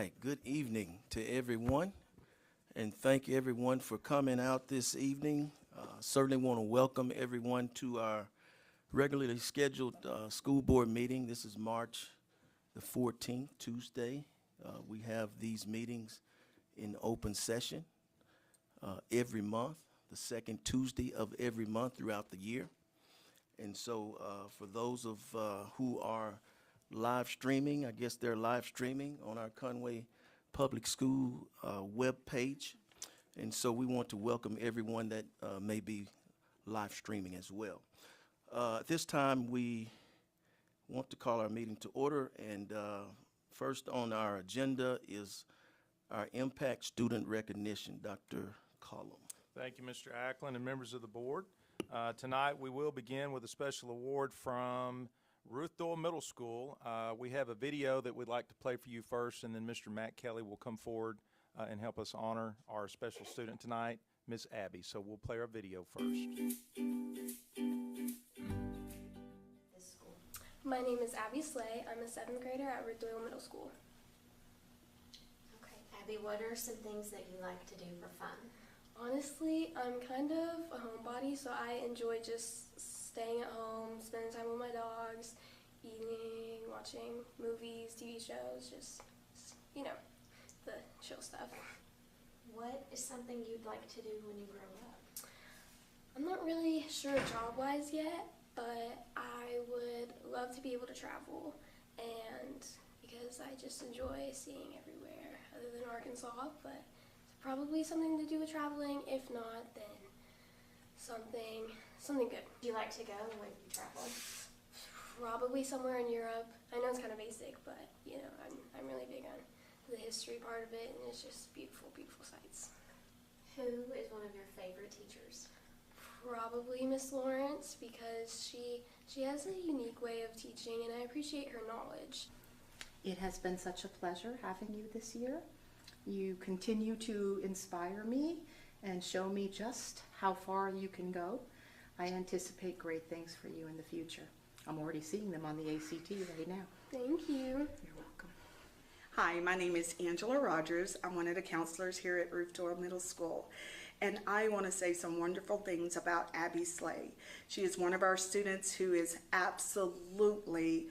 right, good evening to everyone, and thank everyone for coming out this evening. Certainly want to welcome everyone to our regularly scheduled school board meeting. This is March the 14th, Tuesday. We have these meetings in open session every month, the second Tuesday of every month throughout the year. And so for those of who are live streaming, I guess they're live streaming on our Conway Public School web page. And so we want to welcome everyone that may be live streaming as well. At this time, we want to call our meeting to order. And first on our agenda is our Impact Student Recognition. Dr. Collum. Thank you, Mr. Ackland and members of the board. Tonight we will begin with a special award from Ruth Doyle Middle School. We have a video that we'd like to play for you first, and then Mr. Matt Kelly will come forward and help us honor our special student tonight, Miss Abby. So we'll play our video first. My name is Abby Slay. I'm a 7th grader at Ruth Doyle Middle School. Okay, Abby, what are some things that you like to do for fun? Honestly, I'm kind of a homebody, so I enjoy just staying at home, spending time with my dogs, eating, watching movies, TV shows, just you know, the chill stuff. What is something you'd like to do when you grow up? I'm not really sure job-wise yet, but I would love to be able to travel, and because I just enjoy seeing everywhere other than Arkansas, but probably something to do with traveling. If not, then something good. Do you like to go when you travel? Probably somewhere in Europe. I know it's kind of basic, but you know, I'm really big on the history part of it, and it's just beautiful, beautiful sights. Who is one of your favorite teachers? Probably Miss Lawrence, because she has a unique way of teaching, and I appreciate her knowledge. It has been such a pleasure having you this year. You continue to inspire me and show me just how far you can go. I anticipate great things for you in the future. I'm already seeing them on the ACT right now. Thank you. You're welcome. Hi, my name is Angela Rogers. I'm one of the counselors here at Ruth Doyle Middle School. And I want to say some wonderful things about Abby Slay. She is one of our students who is absolutely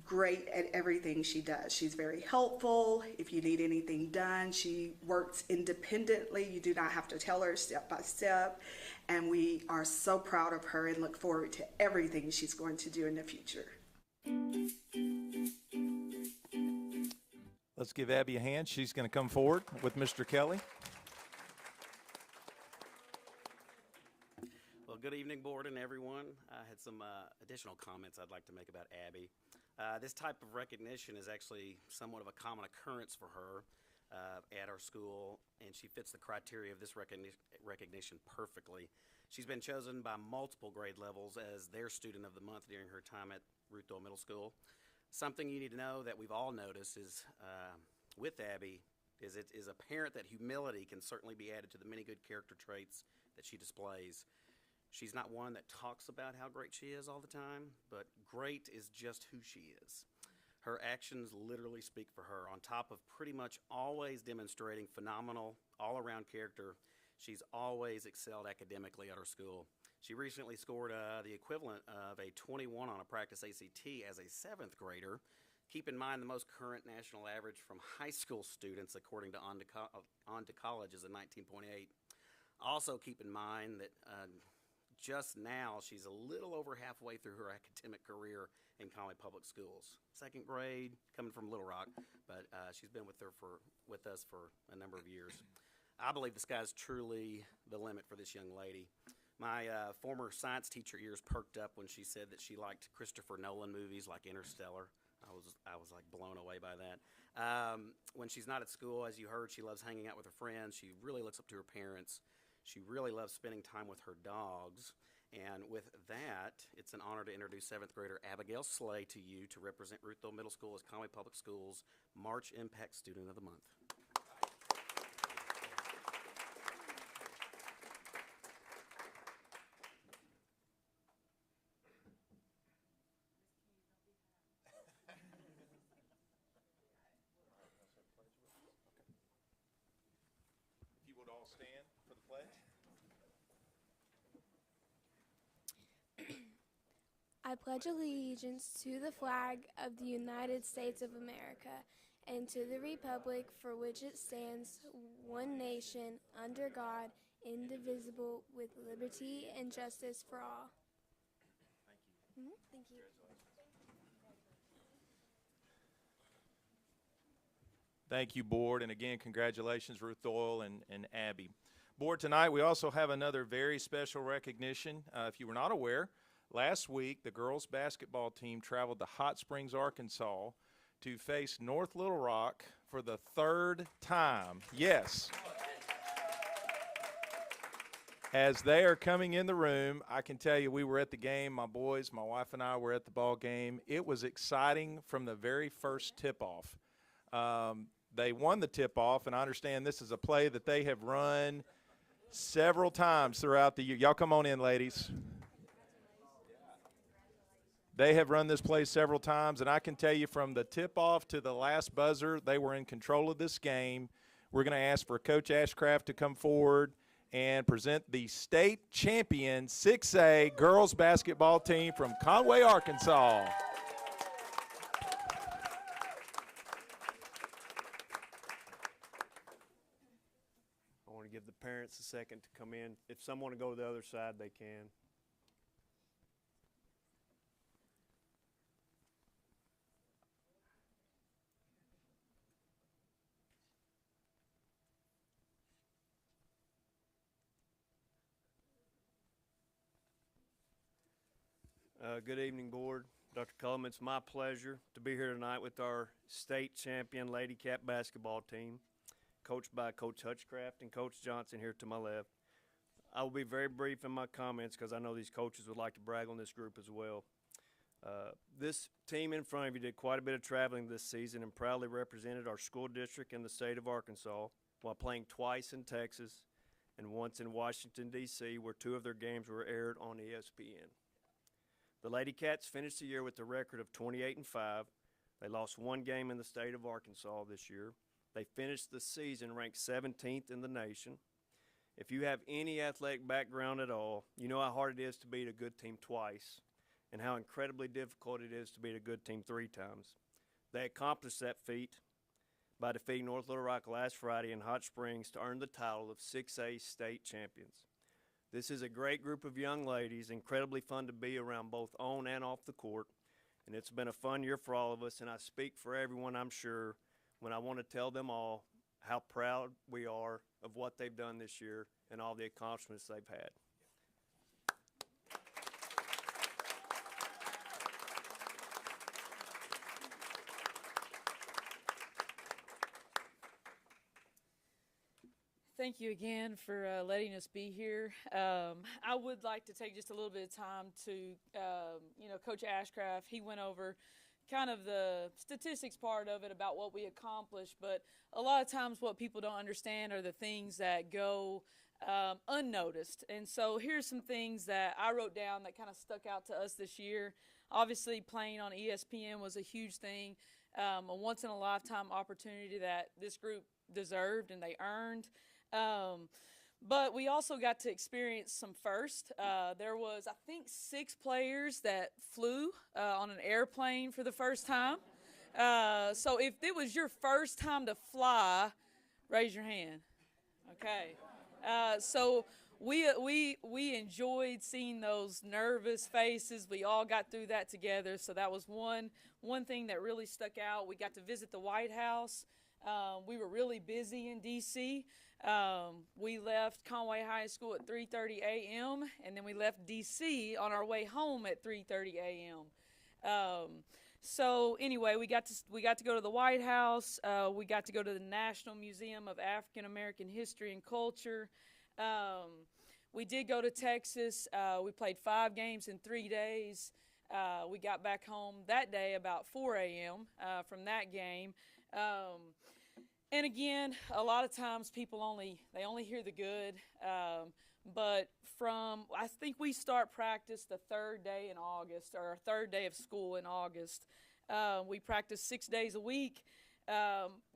great at everything she does. She's very helpful. If you need anything done, she works independently. You do not have to tell her step by step. And we are so proud of her and look forward to everything she's going to do in the future. Let's give Abby a hand. She's going to come forward with Mr. Kelly. Well, good evening, board and everyone. I had some additional comments I'd like to make about Abby. This type of recognition is actually somewhat of a common occurrence for her at our school, and she fits the criteria of this recognition perfectly. She's been chosen by multiple grade levels as their student of the month during her time at Ruth Doyle Middle School. Something you need to know that we've all noticed is with Abby is it is apparent that humility can certainly be added to the many good character traits that she displays. She's not one that talks about how great she is all the time, but great is just who she is. Her actions literally speak for her. On top of pretty much always demonstrating phenomenal all-around character, she's always excelled academically at our school. She recently scored the equivalent of a 21 on a practice ACT as a 7th grader. Keep in mind the most current national average from high school students, according to On to College, is a 19.8. Also keep in mind that just now, she's a little over halfway through her academic career in Conway Public Schools. 2nd grade, coming from Little Rock, but she's been with us for a number of years. I believe the sky's truly the limit for this young lady. My former science teacher ears perked up when she said that she liked Christopher Nolan movies like Interstellar. I was like blown away by that. When she's not at school, as you heard, she loves hanging out with her friends. She really looks up to her parents. She really loves spending time with her dogs. And with that, it's an honor to introduce 7th grader Abigail Slay to you to represent Ruth Doyle Middle School as Conway Public Schools March Impact Student of the Month. all stand for the pledge. I pledge allegiance to the flag of the United States of America and to the republic for which it stands, one nation, under God, indivisible, with liberty and justice for all. Thank you. Thank you. Thank you, Board, and again, congratulations, Ruth Doyle and Abby. Board, tonight we also have another very special recognition. If you were not aware, last week the girls' basketball team traveled to Hot Springs, Arkansas to face North Little Rock for the third time. Yes. As they are coming in the room, I can tell you we were at the game. My boys, my wife and I were at the ball game. It was exciting from the very first tip-off. They won the tip-off, and I understand this is a play that they have run several times throughout the year. Y'all come on in, ladies. They have run this play several times, and I can tell you from the tip-off to the last buzzer, they were in control of this game. We're going to ask for Coach Ashcraft to come forward and present the state champion 6A girls basketball team from Conway, Arkansas. I want to give the parents a second to come in. If some want to go to the other side, they can. Good evening, Board. Dr. Cullum, it's my pleasure to be here tonight with our state champion Lady Cat basketball team, coached by Coach Hutchcraft and Coach Johnson here to my left. I will be very brief in my comments because I know these coaches would like to brag on this group as well. This team in front of you did quite a bit of traveling this season and proudly represented our school district in the state of Arkansas while playing twice in Texas and once in Washington, D.C., where 2 of their games were aired on ESPN. The Lady Cats finished the year with a record of 28-5. They lost 1 game in the state of Arkansas this year. They finished the season ranked 17th in the nation. If you have any athletic background at all, you know how hard it is to beat a good team twice and how incredibly difficult it is to beat a good team 3 times. They accomplished that feat by defeating North Little Rock last Friday in Hot Springs to earn the title of 6A state champions. This is a great group of young ladies, incredibly fun to be around both on and off the court, and it's been a fun year for all of us, and I speak for everyone, I'm sure, when I want to tell them all how proud we are of what they've done this year and all the accomplishments they've had. Thank you again for letting us be here. I would like to take just a little bit of time to, Coach Ashcraft, he went over kind of the statistics part of it about what we accomplished, but a lot of times what people don't understand are the things that go unnoticed. And so here's some things that I wrote down that kind of stuck out to us this year. Obviously, playing on ESPN was a huge thing, a once-in-a-lifetime opportunity that this group deserved and they earned. But we also got to experience some firsts. There was, I think, 6 players that flew on an airplane for the first time. So if it was your first time to fly, raise your hand. Okay. So we enjoyed seeing those nervous faces. We all got through that together. So that was one thing that really stuck out. We got to visit the White House. We were really busy in D.C. We left Conway High School at 3:30 a.m. and then we left D.C. on our way home at 3:30 a.m. So anyway, we got to go to the White House. We got to go to the National Museum of African American History and Culture. We did go to Texas. We played 5 games in 3 days. We got back home that day about 4 a.m. From that game. And again, a lot of times people only hear the good, but I think we start practice the 3rd day in August, or our 3rd day of school in August. We practice 6 days a week.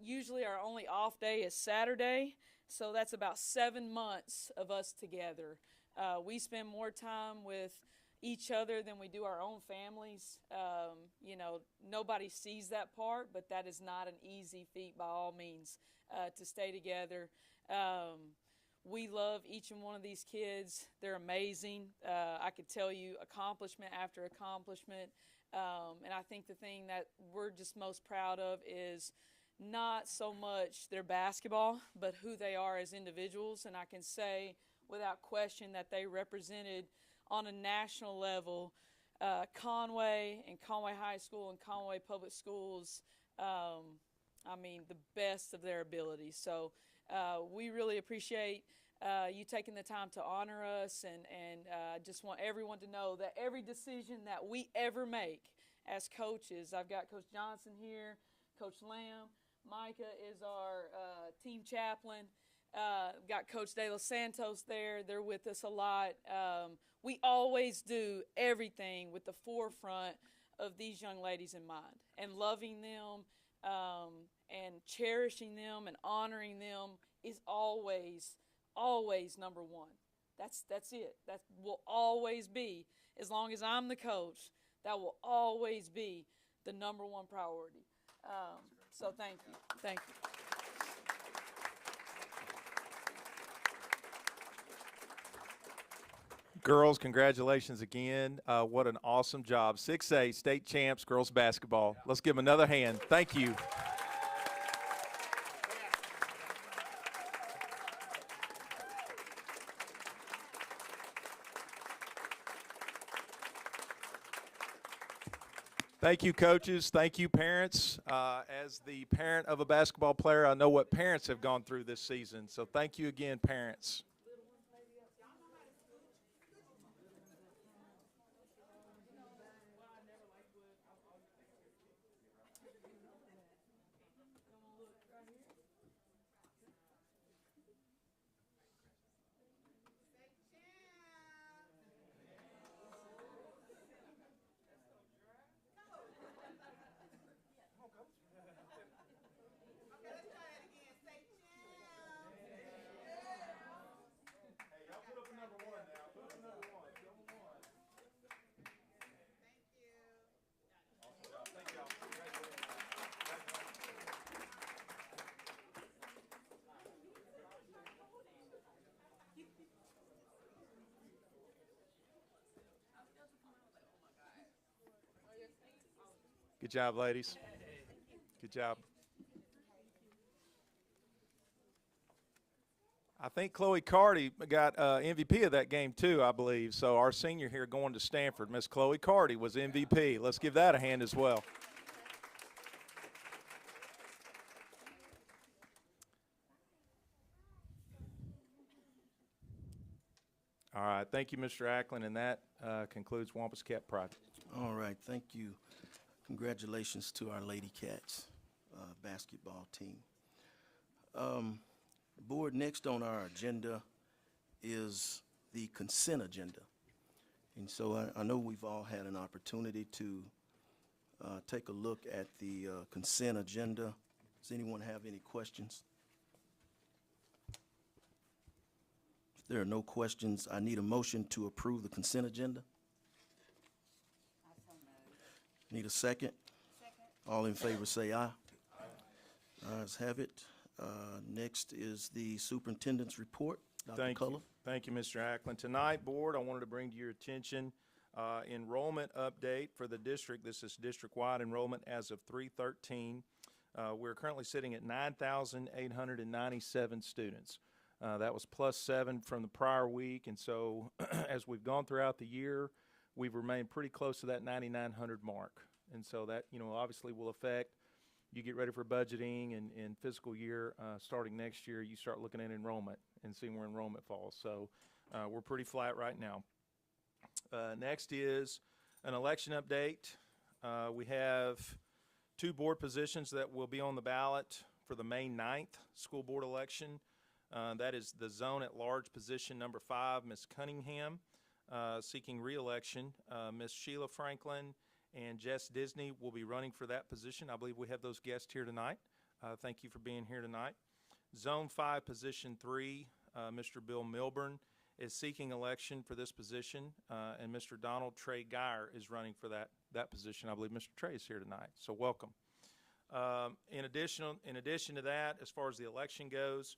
Usually our only off day is Saturday. So that's about 7 months of us together. We spend more time with each other than we do our own families. You know, nobody sees that part, but that is not an easy feat by all means, to stay together. We love each and one of these kids. They're amazing. I could tell you accomplishment after accomplishment. And I think the thing that we're just most proud of is not so much their basketball, but who they are as individuals. And I can say without question that they represented on a national level Conway and Conway High School and Conway Public Schools, I mean, the best of their ability. So we really appreciate you taking the time to honor us, and just want everyone to know that every decision that we ever make as coaches, I've got Coach Johnson here, Coach Lamb, Micah is our team chaplain, got Coach De Los Santos there, they're with us a lot. We always do everything with the forefront of these young ladies in mind, and loving them and cherishing them and honoring them is always number one. That's it. That will always be, as long as I'm the coach, that will always be the number one priority. So thank you. Thank you. Girls, congratulations again. What an awesome job. 6A state champs, girls basketball. Let's give them another hand. Thank you. Thank you, coaches. Thank you, parents. As the parent of a basketball player, I know what parents have gone through this season. So thank you again, parents. Good job, ladies. Good job. I think Chloe Carty got MVP of that game too, I believe. So our senior here going to Stanford, Miss Chloe Carty, was MVP. Let's give that a hand as well. All right, thank you, Mr. Ackland, and that concludes Wampus Cat Pride. All right, thank you. Congratulations to our Lady Cats basketball team. Board, next on our agenda is the consent agenda. And so I know we've all had an opportunity to take a look at the consent agenda. Does anyone have any questions? If there are no questions, I need a motion to approve the consent agenda. Need a second? Second. All in favor say aye. Ayes have it. Next is the superintendent's report. Dr. Cullen. Thank you, Mr. Ackland. Tonight, board, I wanted to bring to your attention enrollment update for the district. This is district-wide enrollment as of 3/13. We're currently sitting at 9,897 students. That was +7 from the prior week, and so as we've gone throughout the year, we've remained pretty close to that 9,900 mark. And so that, obviously will affect, you get ready for budgeting and fiscal year starting next year, you start looking at enrollment and seeing where enrollment falls. So we're pretty flat right now. Next is an election update. We have 2 board positions that will be on the ballot for the May 9th school board election. That is the zone at large position number 5, Ms. Cunningham, seeking re-election. Ms. Sheila Franklin and Jess Disney will be running for that position. I believe we have those guests here tonight. Thank you for being here tonight. Zone 5, Position 3, Mr. Bill Milburn is seeking election for this position, and Mr. Donald Trey Geyer is running for that position. I believe Mr. Trey is here tonight, so welcome. In addition to that, as far as the election goes,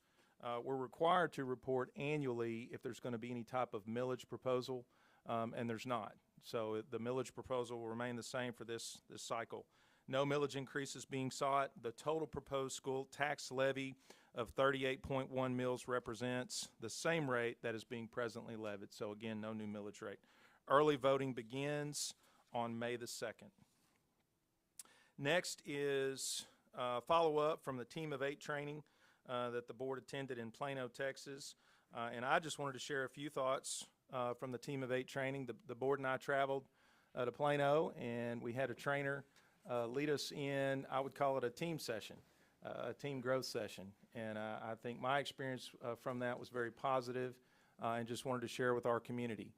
we're required to report annually if there's going to be any type of millage proposal, and there's not. So the millage proposal will remain the same for this cycle. No millage increases being sought. The total proposed school tax levy of 38.1 mills represents the same rate that is being presently levied. So again, no new millage rate. Early voting begins on May the 2nd. Next is follow-up from the Team of 8 training that the board attended in Plano, Texas. And I just wanted to share a few thoughts from the Team of 8 training. The board and I traveled to Plano, and we had a trainer lead us in, I would call it a team session, a team growth session. And I think my experience from that was very positive, and just wanted to share with our community.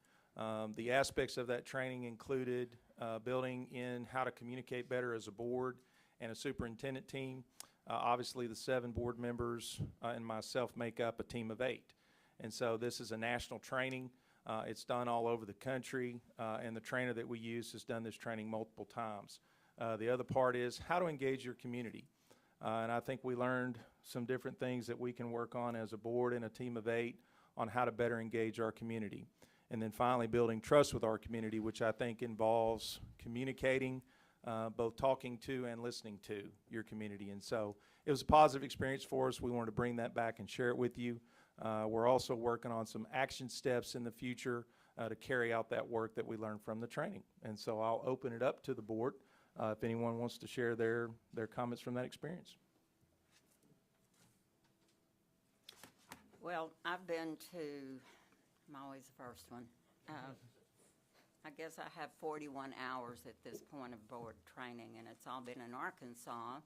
The aspects of that training included building in how to communicate better as a board and a superintendent team. Obviously, the 7 board members and myself make up a team of 8. And so this is a national training. It's done all over the country, and the trainer that we use has done this training multiple times. The other part is how to engage your community. And I think we learned some different things that we can work on as a board and a team of 8 on how to better engage our community. And then finally, building trust with our community, which I think involves communicating, both talking to and listening to your community. And so it was a positive experience for us. We wanted to bring that back and share it with you. We're also working on some action steps in the future to carry out that work that we learned from the training. And so I'll open it up to the board if anyone wants to share their comments from that experience. Well, I've been to, I'm always the first one. I guess I have 41 hours at this point of board training, and it's all been in Arkansas,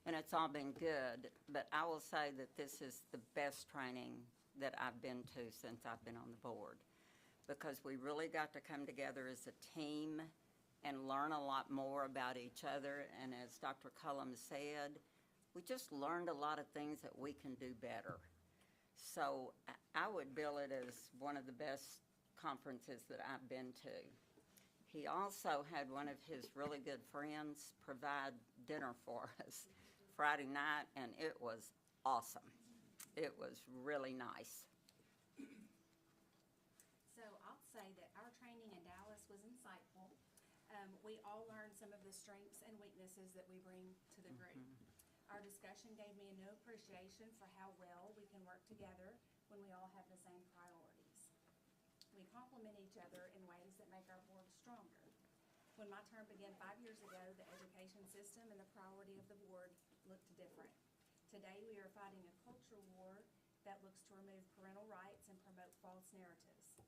and it's all been good. But I will say that this is the best training that I've been to since I've been on the board, because we really got to come together as a team and learn a lot more about each other. And as Dr. Cullum said, we just learned a lot of things that we can do better. So I would bill it as one of the best conferences that I've been to. He also had one of his really good friends provide dinner for us Friday night, and it was awesome. It was really nice. So I'll say that our training in Dallas was insightful. We all learned some of the strengths and weaknesses that we bring to the group. Our discussion gave me a new appreciation for how well we can work together when we all have the same priorities. We complement each other in ways that make our board stronger. When my term began 5 years ago, the education system and the priority of the board looked different. Today, we are fighting a culture war that looks to remove parental rights and promote false narratives.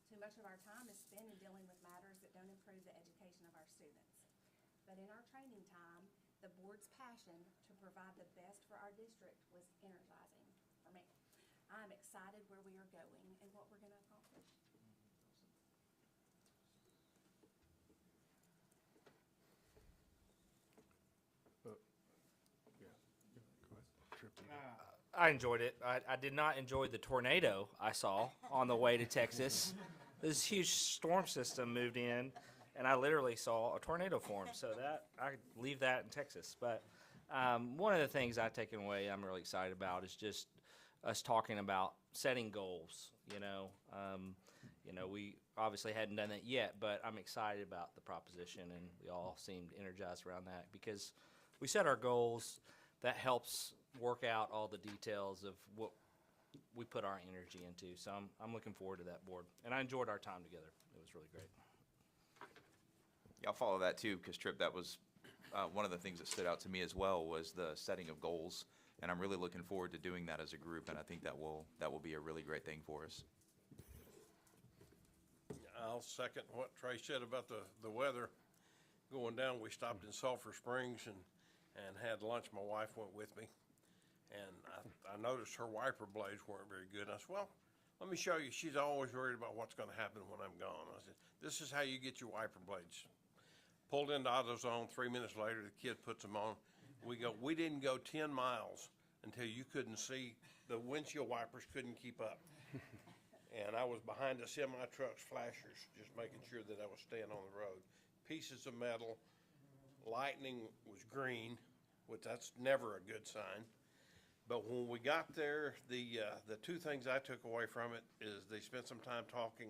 Too much of our time is spent in dealing with matters that don't improve the education of our students. But in our training time, the board's passion to provide the best for our district was energizing for me. I'm excited where we are going and what we're going to accomplish. I enjoyed it. I did not enjoy the tornado I saw on the way to Texas. This huge storm system moved in, and I literally saw a tornado form. So that I could leave that in Texas. But one of the things I've taken away, I'm really excited about, is just us talking about setting goals. We obviously hadn't done that yet, but I'm excited about the proposition, and we all seemed energized around that because we set our goals. That helps work out all the details of what we put our energy into. So I'm looking forward to that board. And I enjoyed our time together. It was really great. Yeah, I'll follow that too, because Tripp, that was one of the things that stood out to me as well was the setting of goals. And I'm really looking forward to doing that as a group, and I think that will be a really great thing for us. I'll second what Trey said about the weather going down. We stopped in Sulphur Springs and had lunch. My wife went with me. And I noticed her wiper blades weren't very good. I said, well, let me show you. She's always worried about what's going to happen when I'm gone. I said, this is how you get your wiper blades. Pulled into AutoZone. 3 minutes later, the kid puts them on. We didn't go 10 miles until you couldn't see, the windshield wipers couldn't keep up. And I was behind the semi-truck's flashers, just making sure that I was staying on the road. Pieces of metal, lightning was green, which that's never a good sign. But when we got there, the two things I took away from it is they spent some time talking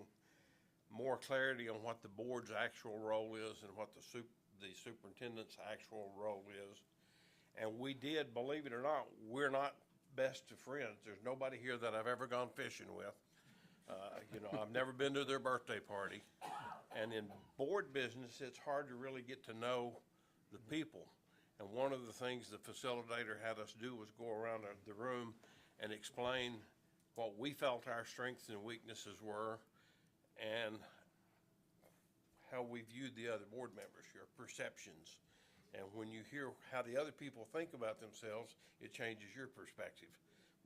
more clarity on what the board's actual role is and what the superintendent's actual role is. And we did, believe it or not, we're not best of friends. There's nobody here that I've ever gone fishing with. You know, I've never been to their birthday party. And in board business, it's hard to really get to know the people. And one of the things the facilitator had us do was go around the room and explain what we felt our strengths and weaknesses were and how we viewed the other board members, your perceptions. And when you hear how the other people think about themselves, it changes your perspective.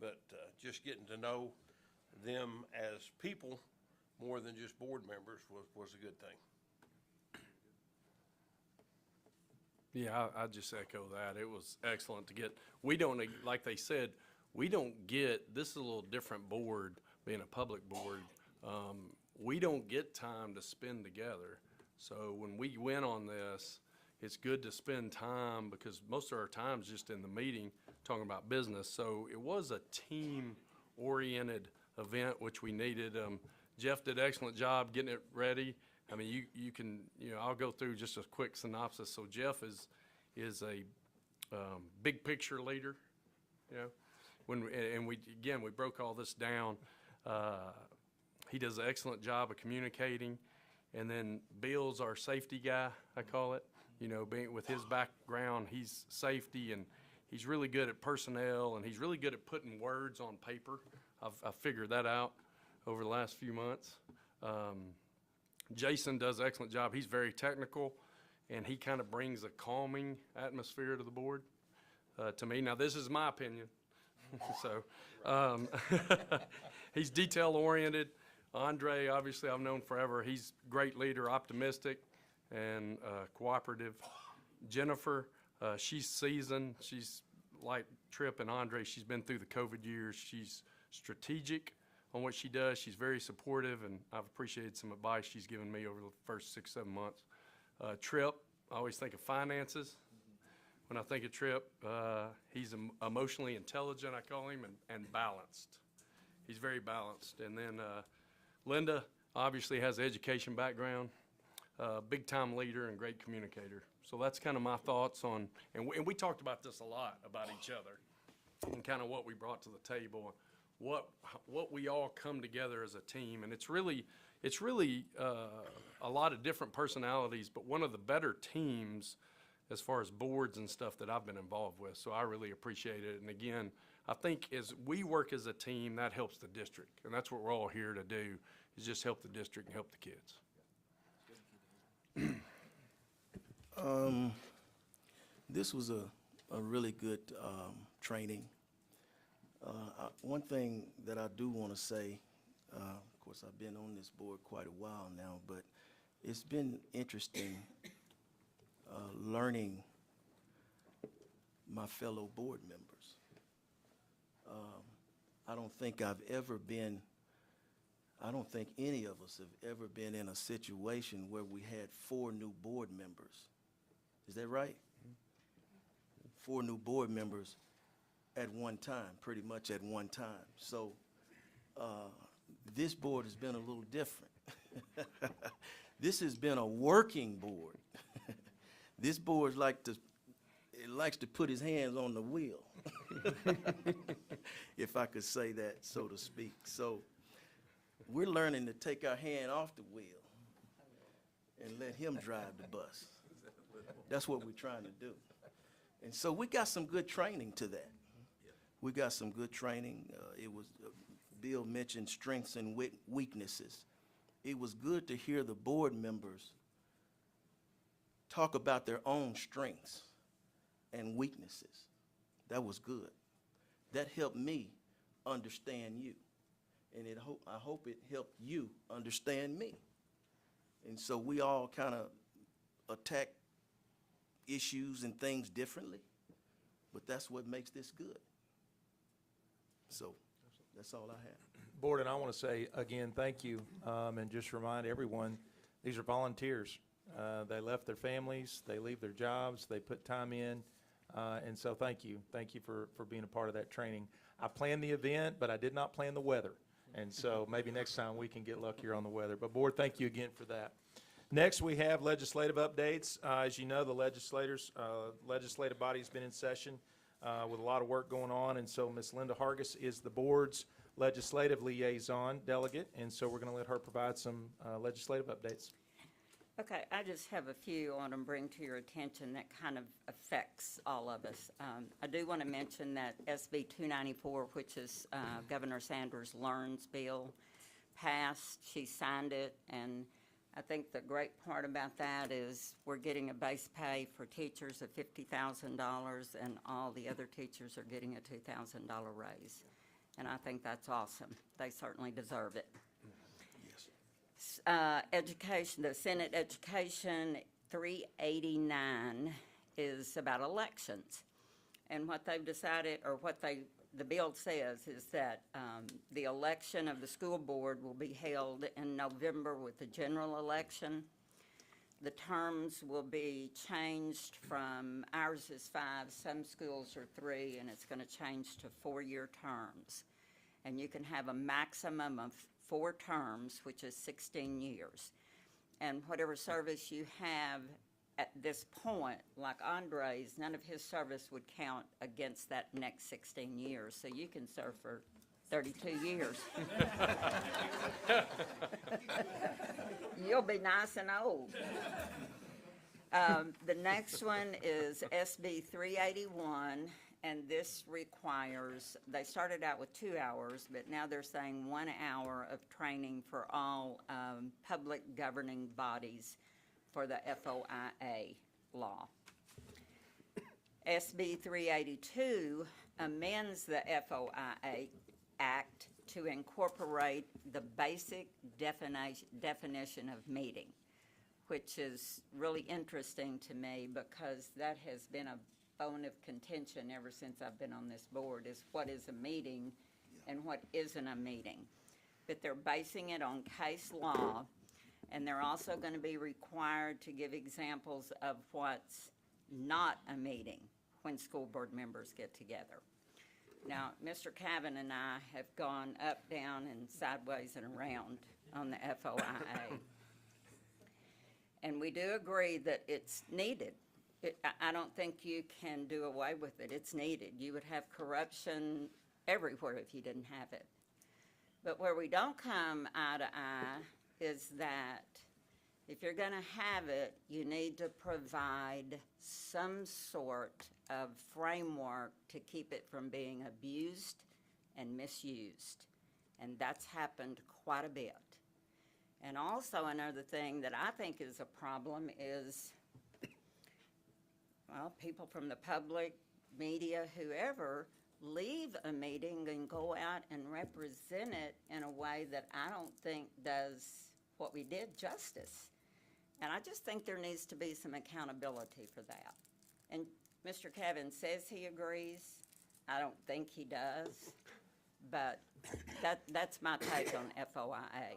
But just getting to know them as people more than just board members was a good thing. Yeah, I just echo that. It was excellent to get, we don't, like they said, we don't get, this is a little different board, being a public board. We don't get time to spend together. So when we went on this, it's good to spend time because most of our time's just in the meeting talking about business. So it was a team-oriented event, which we needed. Jeff did an excellent job getting it ready. I mean, you can, I'll go through just a quick synopsis. So Jeff is a big picture leader, and we broke all this down. He does an excellent job of communicating. And then Bill's our safety guy, I call it. Being with his background, he's safety and he's really good at personnel and he's really good at putting words on paper. I've figured that out over the last few months. Jason does an excellent job. He's very technical and he kind of brings a calming atmosphere to the board, to me. Now, this is my opinion. So he's detail oriented. Andre, obviously, I've known forever. He's a great leader, optimistic, and cooperative. Jennifer, she's seasoned. She's like Tripp and Andre. She's been through the COVID years. She's strategic on what she does. She's very supportive, and I've appreciated some advice she's given me over the first 6-7 months. Tripp, I always think of finances. When I think of Tripp, he's emotionally intelligent, I call him, and balanced. He's very balanced. And then Linda obviously has an education background, big-time leader and great communicator. So that's kind of my thoughts on, and we talked about this a lot, about each other, and kind of what we brought to the table, what we all come together as a team. And it's really a lot of different personalities, but one of the better teams as far as boards and stuff that I've been involved with. So I really appreciate it. And again, I think as we work as a team, that helps the district. And that's what we're all here to do, is just help the district and help the kids. This was a really good training. One thing that I do want to say, of course, I've been on this board quite a while now, but it's been interesting learning my fellow board members. I don't think any of us have ever been in a situation where we had 4 new board members. Is that right? 4 new board members at one time, pretty much at one time. So this board has been a little different. This has been a working board. This board likes to put his hands on the wheel, if I could say that, so to speak. So we're learning to take our hand off the wheel and let him drive the bus. That's what we're trying to do. And so we got some good training to that. We got some good training. Bill mentioned strengths and weaknesses. It was good to hear the board members talk about their own strengths and weaknesses. That was good. That helped me understand you. And I hope it helped you understand me. And so we all kind of attack issues and things differently, but that's what makes this good. So that's all I have. Board, and I want to say again, thank you, and just remind everyone, these are volunteers. They left their families, they leave their jobs, they put time in, and so thank you. Thank you for being a part of that training. I planned the event, but I did not plan the weather, and so maybe next time we can get luckier on the weather. But Board, thank you again for that. Next, we have legislative updates. As you know, the legislative body's been in session with a lot of work going on, and so Ms. Linda Hargis is the board's legislative liaison delegate, and so we're going to let her provide some legislative updates. Okay, I just have a few I want to bring to your attention that kind of affects all of us. I do want to mention that SB 294, which is Governor Sanders' Learns bill, passed. She signed it, and I think the great part about that is we're getting a base pay for teachers of $50,000, and all the other teachers are getting a $2,000 raise. And I think that's awesome. They certainly deserve it. Education, the Senate Education 389 is about elections. And what they've decided, or what the bill says, is that the election of the school board will be held in November with the general election. The terms will be changed from, ours is 5, some schools are 3, and it's going to change to 4-year terms. And you can have a maximum of 4 terms, which is 16 years. And whatever service you have at this point, like Andre's, none of his service would count against that next 16 years. So you can serve for 32 years. You'll be nice and old. The next one is SB 381, and this requires, they started out with 2 hours, but now they're saying 1 hour of training for all public governing bodies for the FOIA law. SB 382 amends the FOIA Act to incorporate the basic definition of meeting, which is really interesting to me because that has been a bone of contention ever since I've been on this board, is what is a meeting and what isn't a meeting. But they're basing it on case law, and they're also going to be required to give examples of what's not a meeting when school board members get together. Now, Mr. Cavan and I have gone up, down, and sideways and around on the FOIA. And we do agree that it's needed. I don't think you can do away with it. It's needed. You would have corruption everywhere if you didn't have it. But where we don't come eye to eye is that if you're going to have it, you need to provide some sort of framework to keep it from being abused and misused. And that's happened quite a bit. And also another thing that I think is a problem is, well, people from the public, media, whoever, leave a meeting and go out and represent it in a way that I don't think does what we did justice. And I just think there needs to be some accountability for that. And Mr. Cavan says he agrees. I don't think he does. But that's my take on FOIA.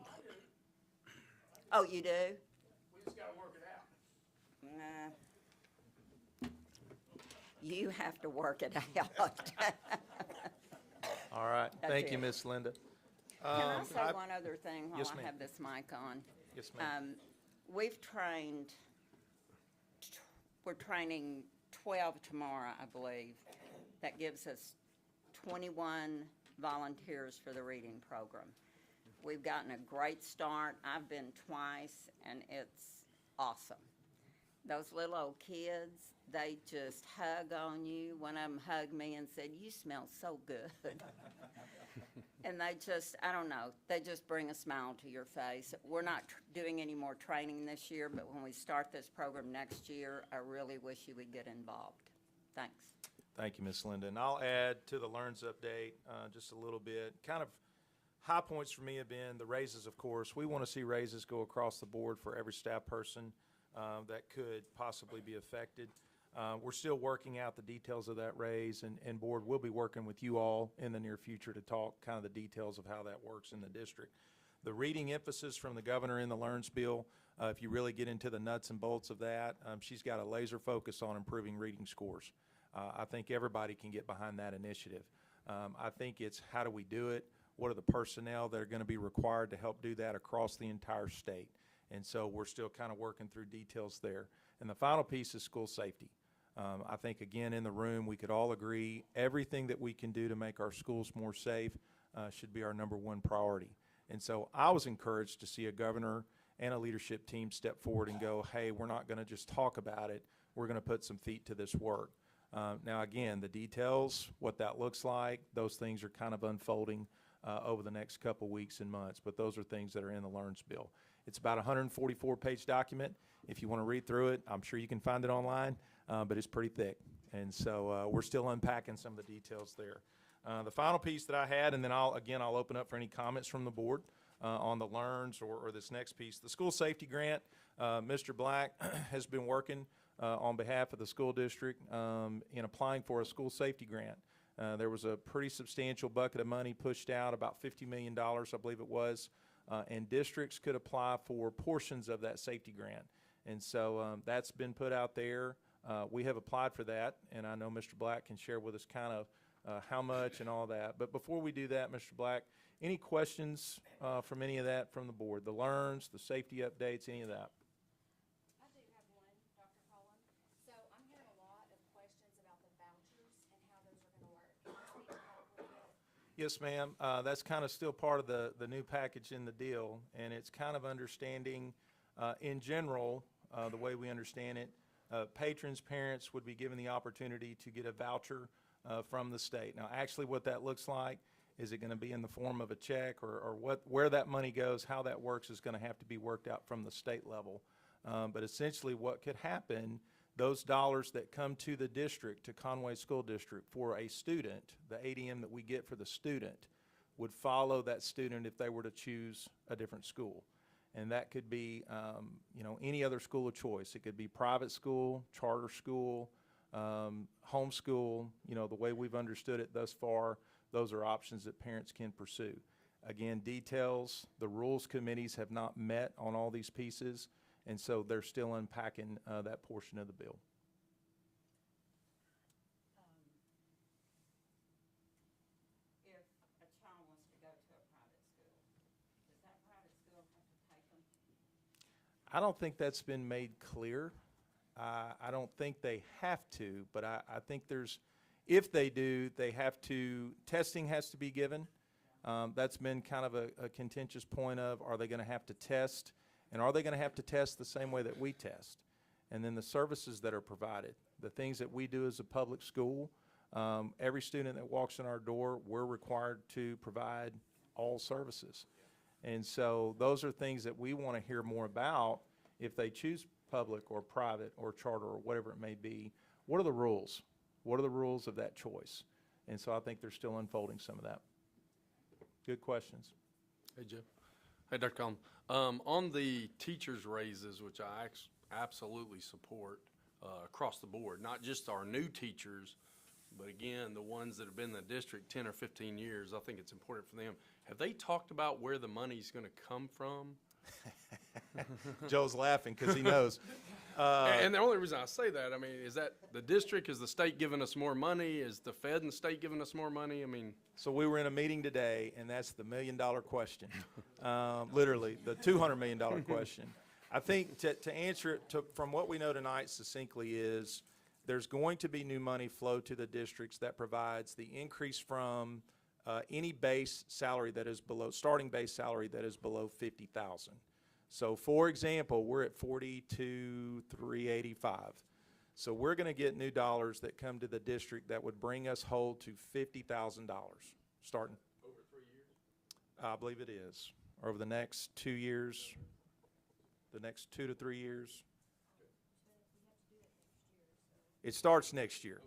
Oh, you do? We just gotta work it out. Nah. You have to work it out. All right. That's Thank you, it. Miss Linda. Can I say one other thing while Yes, I ma'am. have this mic on? Yes, ma'am. We've trained, we're training 12 tomorrow, I believe. That gives us 21 volunteers for the reading program. We've gotten a great start. I've been twice, and it's awesome. Those little old kids, they just hug on you. One of them hugged me and said, "You smell so good." And they just, I don't know, they just bring a smile to your face. We're not doing any more training this year, but when we start this program next year, I really wish you would get involved. Thanks. Thank you, Miss Linda. And I'll add to the Learns update just a little bit. Kind of high points for me have been the raises, of course. We want to see raises go across the board for every staff person that could possibly be affected. We're still working out the details of that raise, and board, we'll be working with you all in the near future to talk kind of the details of how that works in the district. The reading emphasis from the governor in the Learns bill, if you really get into the nuts and bolts of that, she's got a laser focus on improving reading scores. I think everybody can get behind that initiative. I think it's how do we do it? What are the personnel that are going to be required to help do that across the entire state? And so we're still kind of working through details there. And the final piece is school safety. I think, again, in the room, we could all agree everything that we can do to make our schools more safe should be our #1 priority. And so I was encouraged to see a governor and a leadership team step forward and go, hey, we're not going to just talk about it. We're going to put some feet to this work. Now, again, the details, what that looks like, those things are kind of unfolding over the next couple weeks and months. But those are things that are in the Learns bill. It's about a 144-page document. If you want to read through it, I'm sure you can find it online, but it's pretty thick. And so we're still unpacking some of the details there. The final piece that I had, and then I'll open up for any comments from the board on the Learns or this next piece. The school safety grant, Mr. Black has been working on behalf of the school district in applying for a school safety grant. There was a pretty substantial bucket of money pushed out, about $50 million, I believe it was, and districts could apply for portions of that safety grant. And so that's been put out there. We have applied for that, and I know Mr. Black can share with us kind of how much and all that. But before we do that, Mr. Black, any questions from any of that from the board? The Learns, the safety updates, any of that? I do have one, Dr. Cullen. So I'm hearing a lot of questions about the vouchers and how those are going to work. Can you speak to that a little bit? Yes, ma'am. That's kind of still part of the new package in the deal, and it's kind of understanding, in general, the way we understand it, patrons, parents would be given the opportunity to get a voucher from the state. Now, actually what that looks like, is it going to be in the form of a check or where that money goes, how that works is going to have to be worked out from the state level. But essentially what could happen, those dollars that come to the district, to Conway School District for a student, the ADM that we get for the student, would follow that student if they were to choose a different school. And that could be, any other school of choice. It could be private school, charter school, homeschool, the way we've understood it thus far, those are options that parents can pursue. Again, details, the rules committees have not met on all these pieces, and so they're still unpacking that portion of the bill. If a child wants to go to a private school, does that private school have to take them? I don't think that's been made clear. I don't think they have to, but I think if they do, they have to, testing has to be given. That's been kind of a contentious point of, are they going to have to test? And are they going to have to test the same way that we test? And then the services that are provided, the things that we do as a public school, every student that walks in our door, we're required to provide all services. And so those are things that we want to hear more about if they choose public or private or charter or whatever it may be. What are the rules? What are the rules of that choice? And so I think they're still unfolding some of that. Good questions. Hey, Joe. Hey, Dr. Collins. On the teachers' raises, which I absolutely support across the board, not just our new teachers, but again, the ones that have been in the district 10 or 15 years, I think it's important for them. Have they talked about where the money's going to come from? Joe's laughing because he knows. And the only reason I say that, I mean, is that the district, is the state giving us more money? Is the Fed and the state giving us more money? I mean. So we were in a meeting today, and that's the $1 million question. Literally, the $200 million question. I think to answer it from what we know tonight succinctly is there's going to be new money flow to the districts that provides the increase from any base salary that is below, starting base salary that is below $50,000. So for example, we're at $42,385. So we're going to get new dollars that come to the district that would bring us whole to $50,000 starting. Over 3 years? I believe it is. Or over the next 2 years, the next 2 to 3 years. It starts next year.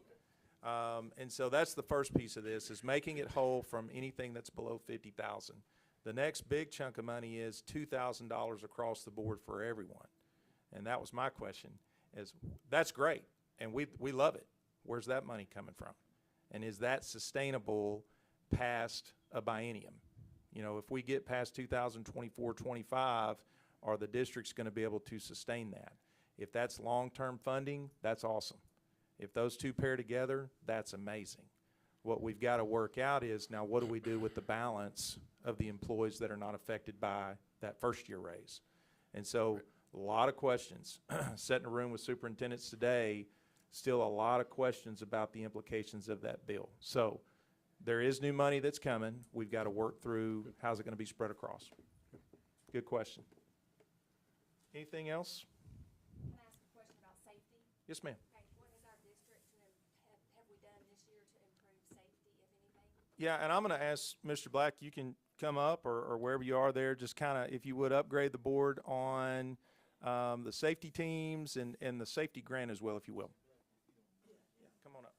And so that's the first piece of this, is making it whole from anything that's below $50,000. The next big chunk of money is $2,000 across the board for everyone. And that was my question, is that's great. And we love it. Where's that money coming from? And is that sustainable past a biennium? You know, if we get past 2024-25, are the districts going to be able to sustain that? If that's long-term funding, that's awesome. If those two pair together, that's amazing. What we've got to work out is, now what do we do with the balance of the employees that are not affected by that first-year raise? And so a lot of questions. Sat in a room with superintendents today, still a lot of questions about the implications of that bill. So there is new money that's coming. We've got to work through how's it going to be spread across. Good question. Anything else? Can I ask a question about safety? Yes, ma'am. Okay, what has our district have we done this year to improve safety, if anything? Yeah, and I'm going to ask Mr. Black, you can come up or wherever you are there, just kind of, if you would, upgrade the board on the safety teams and the safety grant as well, if you will. Come on up.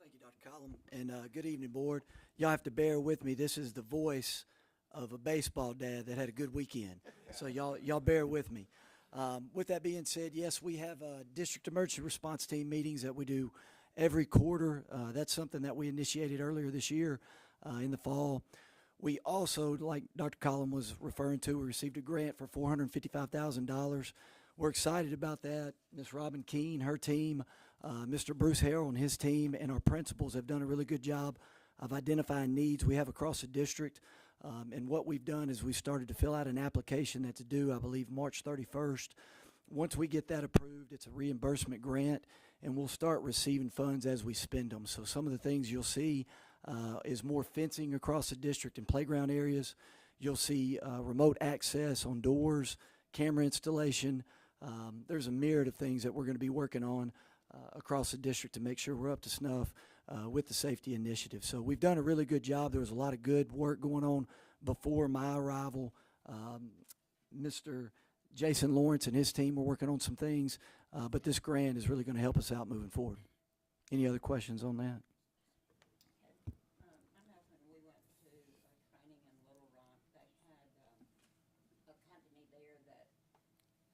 Thank you, Dr. Collum, and good evening, board. Y'all have to bear with me. This is the voice of a baseball dad that had a good weekend, so y'all bear with me. With that being said, yes, we have district emergency response team meetings that we do every quarter. That's something that we initiated earlier this year in the fall. We also, like Dr. Collum was referring to, we received a grant for $455,000. We're excited about that. Ms. Robin Keene, her team, Mr. Bruce Harrell and his team, and our principals have done a really good job of identifying needs we have across the district. And what we've done is we started to fill out an application that's due, I believe, March 31st. Once we get that approved, it's a reimbursement grant, and we'll start receiving funds as we spend them. So some of the things you'll see is more fencing across the district and playground areas. You'll see remote access on doors, camera installation. There's a myriad of things that we're going to be working on across the district to make sure we're up to snuff with the safety initiative. So we've done a really good job. There was a lot of good work going on before my arrival. Mr. Jason Lawrence and his team were working on some things, but this grant is really going to help us out moving forward. Any other questions on that? I know when we went to training in Little Rock, they had a company there that,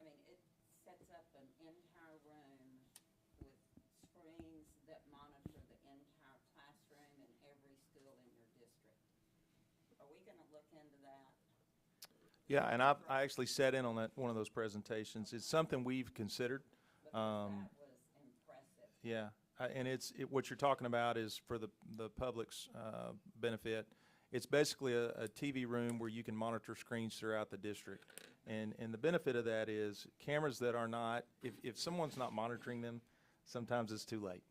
I mean, it sets up an entire room with screens that monitor the entire classroom in every school in your district. Are we going to look into that? Yeah, and I actually sat in on one of those presentations. It's something we've considered. That was impressive. Yeah, and what you're talking about is for the public's benefit. It's basically a TV room where you can monitor screens throughout the district. And the benefit of that is cameras that are not, if someone's not monitoring them, sometimes it's too late.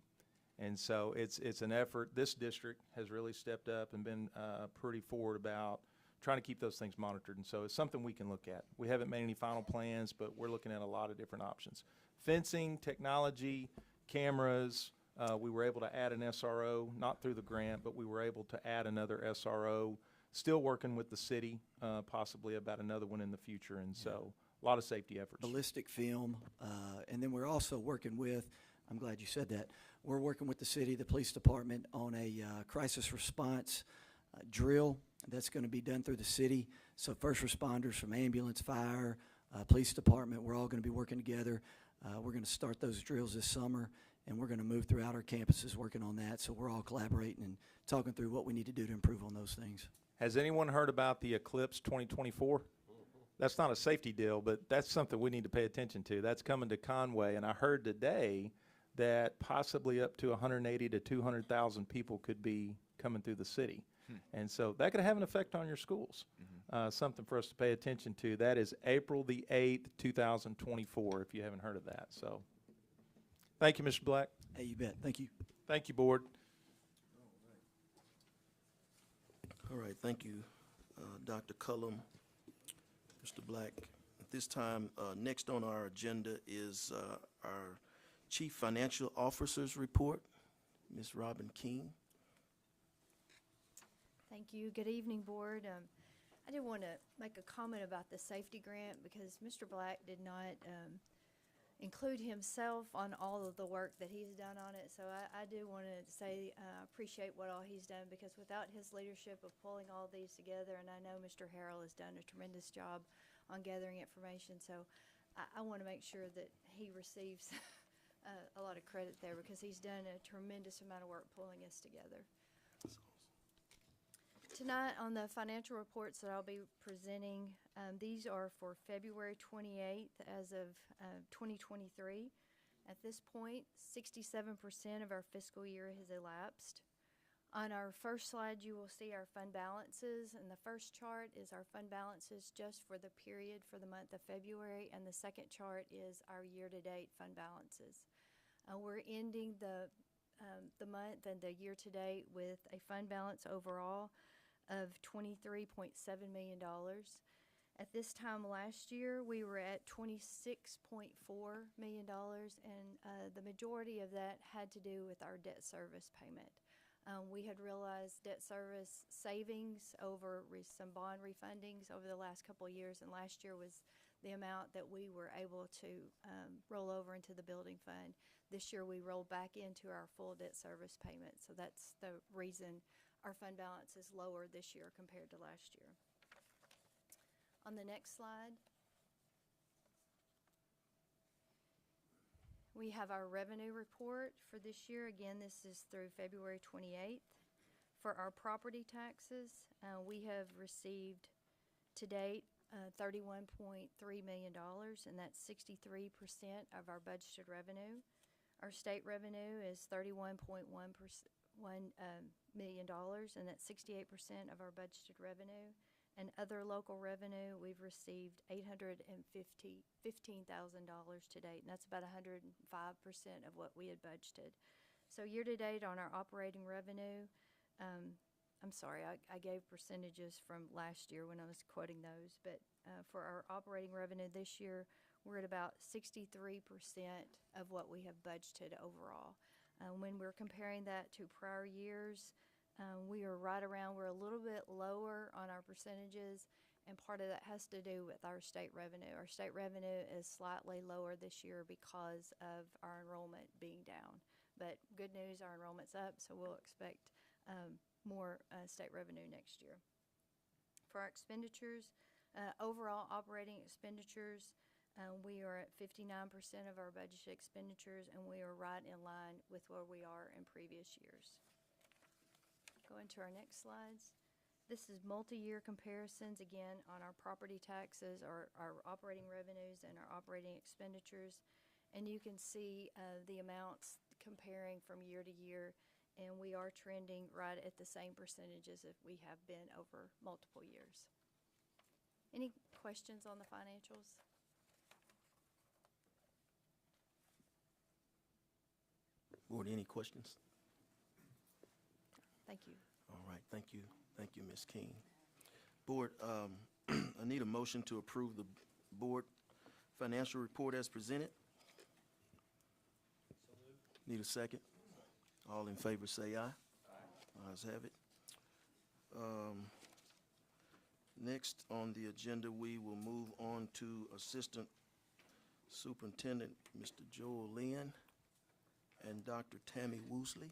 And so it's an effort. This district has really stepped up and been pretty forward about trying to keep those things monitored. And so it's something we can look at. We haven't made any final plans, but we're looking at a lot of different options. Fencing, technology, cameras. We were able to add an SRO, not through the grant, but we were able to add another SRO. Still working with the city, possibly about another one in the future. And so a lot of safety efforts. Ballistic film, and then we're also working with, I'm glad you said that, we're working with the city, the police department on a crisis response drill that's going to be done through the city. So first responders from ambulance, fire, police department, we're all going to be working together. We're going to start those drills this summer, and we're going to move throughout our campuses working on that. So we're all collaborating and talking through what we need to do to improve on those things. Has anyone heard about the Eclipse 2024? That's not a safety deal, but that's something we need to pay attention to. That's coming to Conway, and I heard today that possibly up to 180 to 200,000 people could be coming through the city. And so that could have an effect on your schools. Something for us to pay attention to. That is April the 8th, 2024, if you haven't heard of that. So thank you, Mr. Black. Hey, you bet. Thank you. Thank you, board. All right, thank you, Dr. Cullum, Mr. Black. At this time, next on our agenda is our Chief Financial Officer's report, Ms. Robin Keene. Thank you. Good evening, Board. I did want to make a comment about the safety grant because Mr. Black did not include himself on all of the work that he's done on it. So I do want to say appreciate what all he's done, because without his leadership of pulling all these together, and I know Mr. Harrell has done a tremendous job on gathering information. So I want to make sure that he receives a lot of credit there because he's done a tremendous amount of work pulling us together. Tonight on the financial reports that I'll be presenting, these are for February 28th as of 2023. At this point, 67% of our fiscal year has elapsed. On our first slide, you will see our fund balances, and the first chart is our fund balances just for the period for the month of February, and the second chart is our year-to-date fund balances. We're ending the month and the year-to-date with a fund balance overall of $23.7 million. At this time last year, we were at $26.4 million, and the majority of that had to do with our debt service payment. We had realized debt service savings over some bond refundings over the last couple of years, and last year was the amount that we were able to roll over into the building fund. This year we rolled back into our full debt service payment, so that's the reason our fund balance is lower this year compared to last year. On the next slide, we have our revenue report for this year. Again, this is through February 28th. For our property taxes, we have received to date $31.3 million, and that's 63% of our budgeted revenue. Our state revenue is $31.1 million, and that's 68% of our budgeted revenue. And other local revenue, we've received $815,000 to date, and that's about 105% of what we had budgeted. So year to date on our operating revenue, I'm sorry, I gave percentages from last year when I was quoting those, but for our operating revenue this year, we're at about 63% of what we have budgeted overall. When we're comparing that to prior years, we are right around, we're a little bit lower on our percentages, and part of that has to do with our state revenue. Our state revenue is slightly lower this year because of our enrollment being down. But good news, our enrollment's up, so we'll expect more state revenue next year. For our expenditures, overall operating expenditures, we are at 59% of our budgeted expenditures, and we are right in line with where we are in previous years. Go into our next slides. This is multi-year comparisons, again, on our property taxes, our operating revenues, and our operating expenditures. And you can see the amounts comparing from year to year, and we are trending right at the same percentages that we have been over multiple years. Any questions on the financials? Board, any questions? Thank you. All right, thank you. Thank you, Ms. King. Board, I need a motion to approve the board financial report as presented. Need a second? All in favor say aye. Aye. Ayes have it. Next on the agenda, we will move on to Assistant Superintendent, Mr. Joel Lynn, and Dr. Tammy Woosley.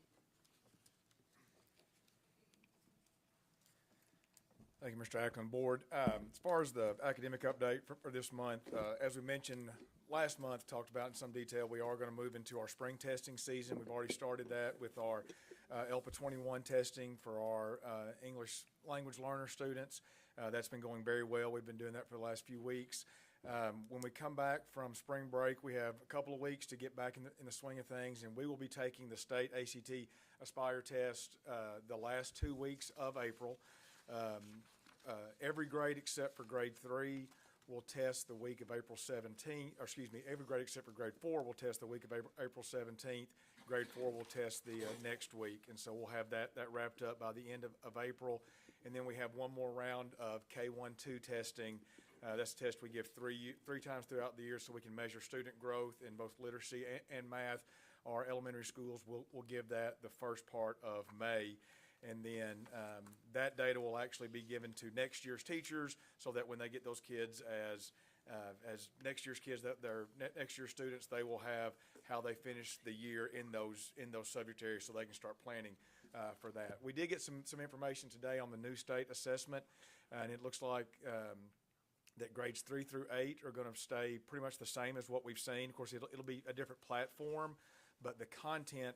Thank you, Mr. Ackland. Board, as far as the academic update for this month, as we mentioned last month, talked about in some detail, we are going to move into our spring testing season. We've already started that with our ELPA 21 testing for our English language learner students. That's been going very well. We've been doing that for the last few weeks. When we come back from spring break, we have a couple of weeks to get back in the swing of things, and we will be taking the state ACT Aspire test the last 2 weeks of April. Every grade except for grade 3 will test the week of April 17th, or excuse me, every grade except for grade 4 will test the week of April 17th. Grade 4 will test the next week, and so we'll have that wrapped up by the end of April. And then we have one more round of K-1-2 testing. That's a test we give three times throughout the year so we can measure student growth in both literacy and math. Our elementary schools will give that the first part of May. And then that data will actually be given to next year's teachers so that when they get those kids as next year's kids, that they're next year's students, they will have how they finish the year in those subject areas so they can start planning for that. We did get some information today on the new state assessment, and it looks like that grades 3 through 8 are going to stay pretty much the same as what we've seen. Of course, it'll be a different platform, but the content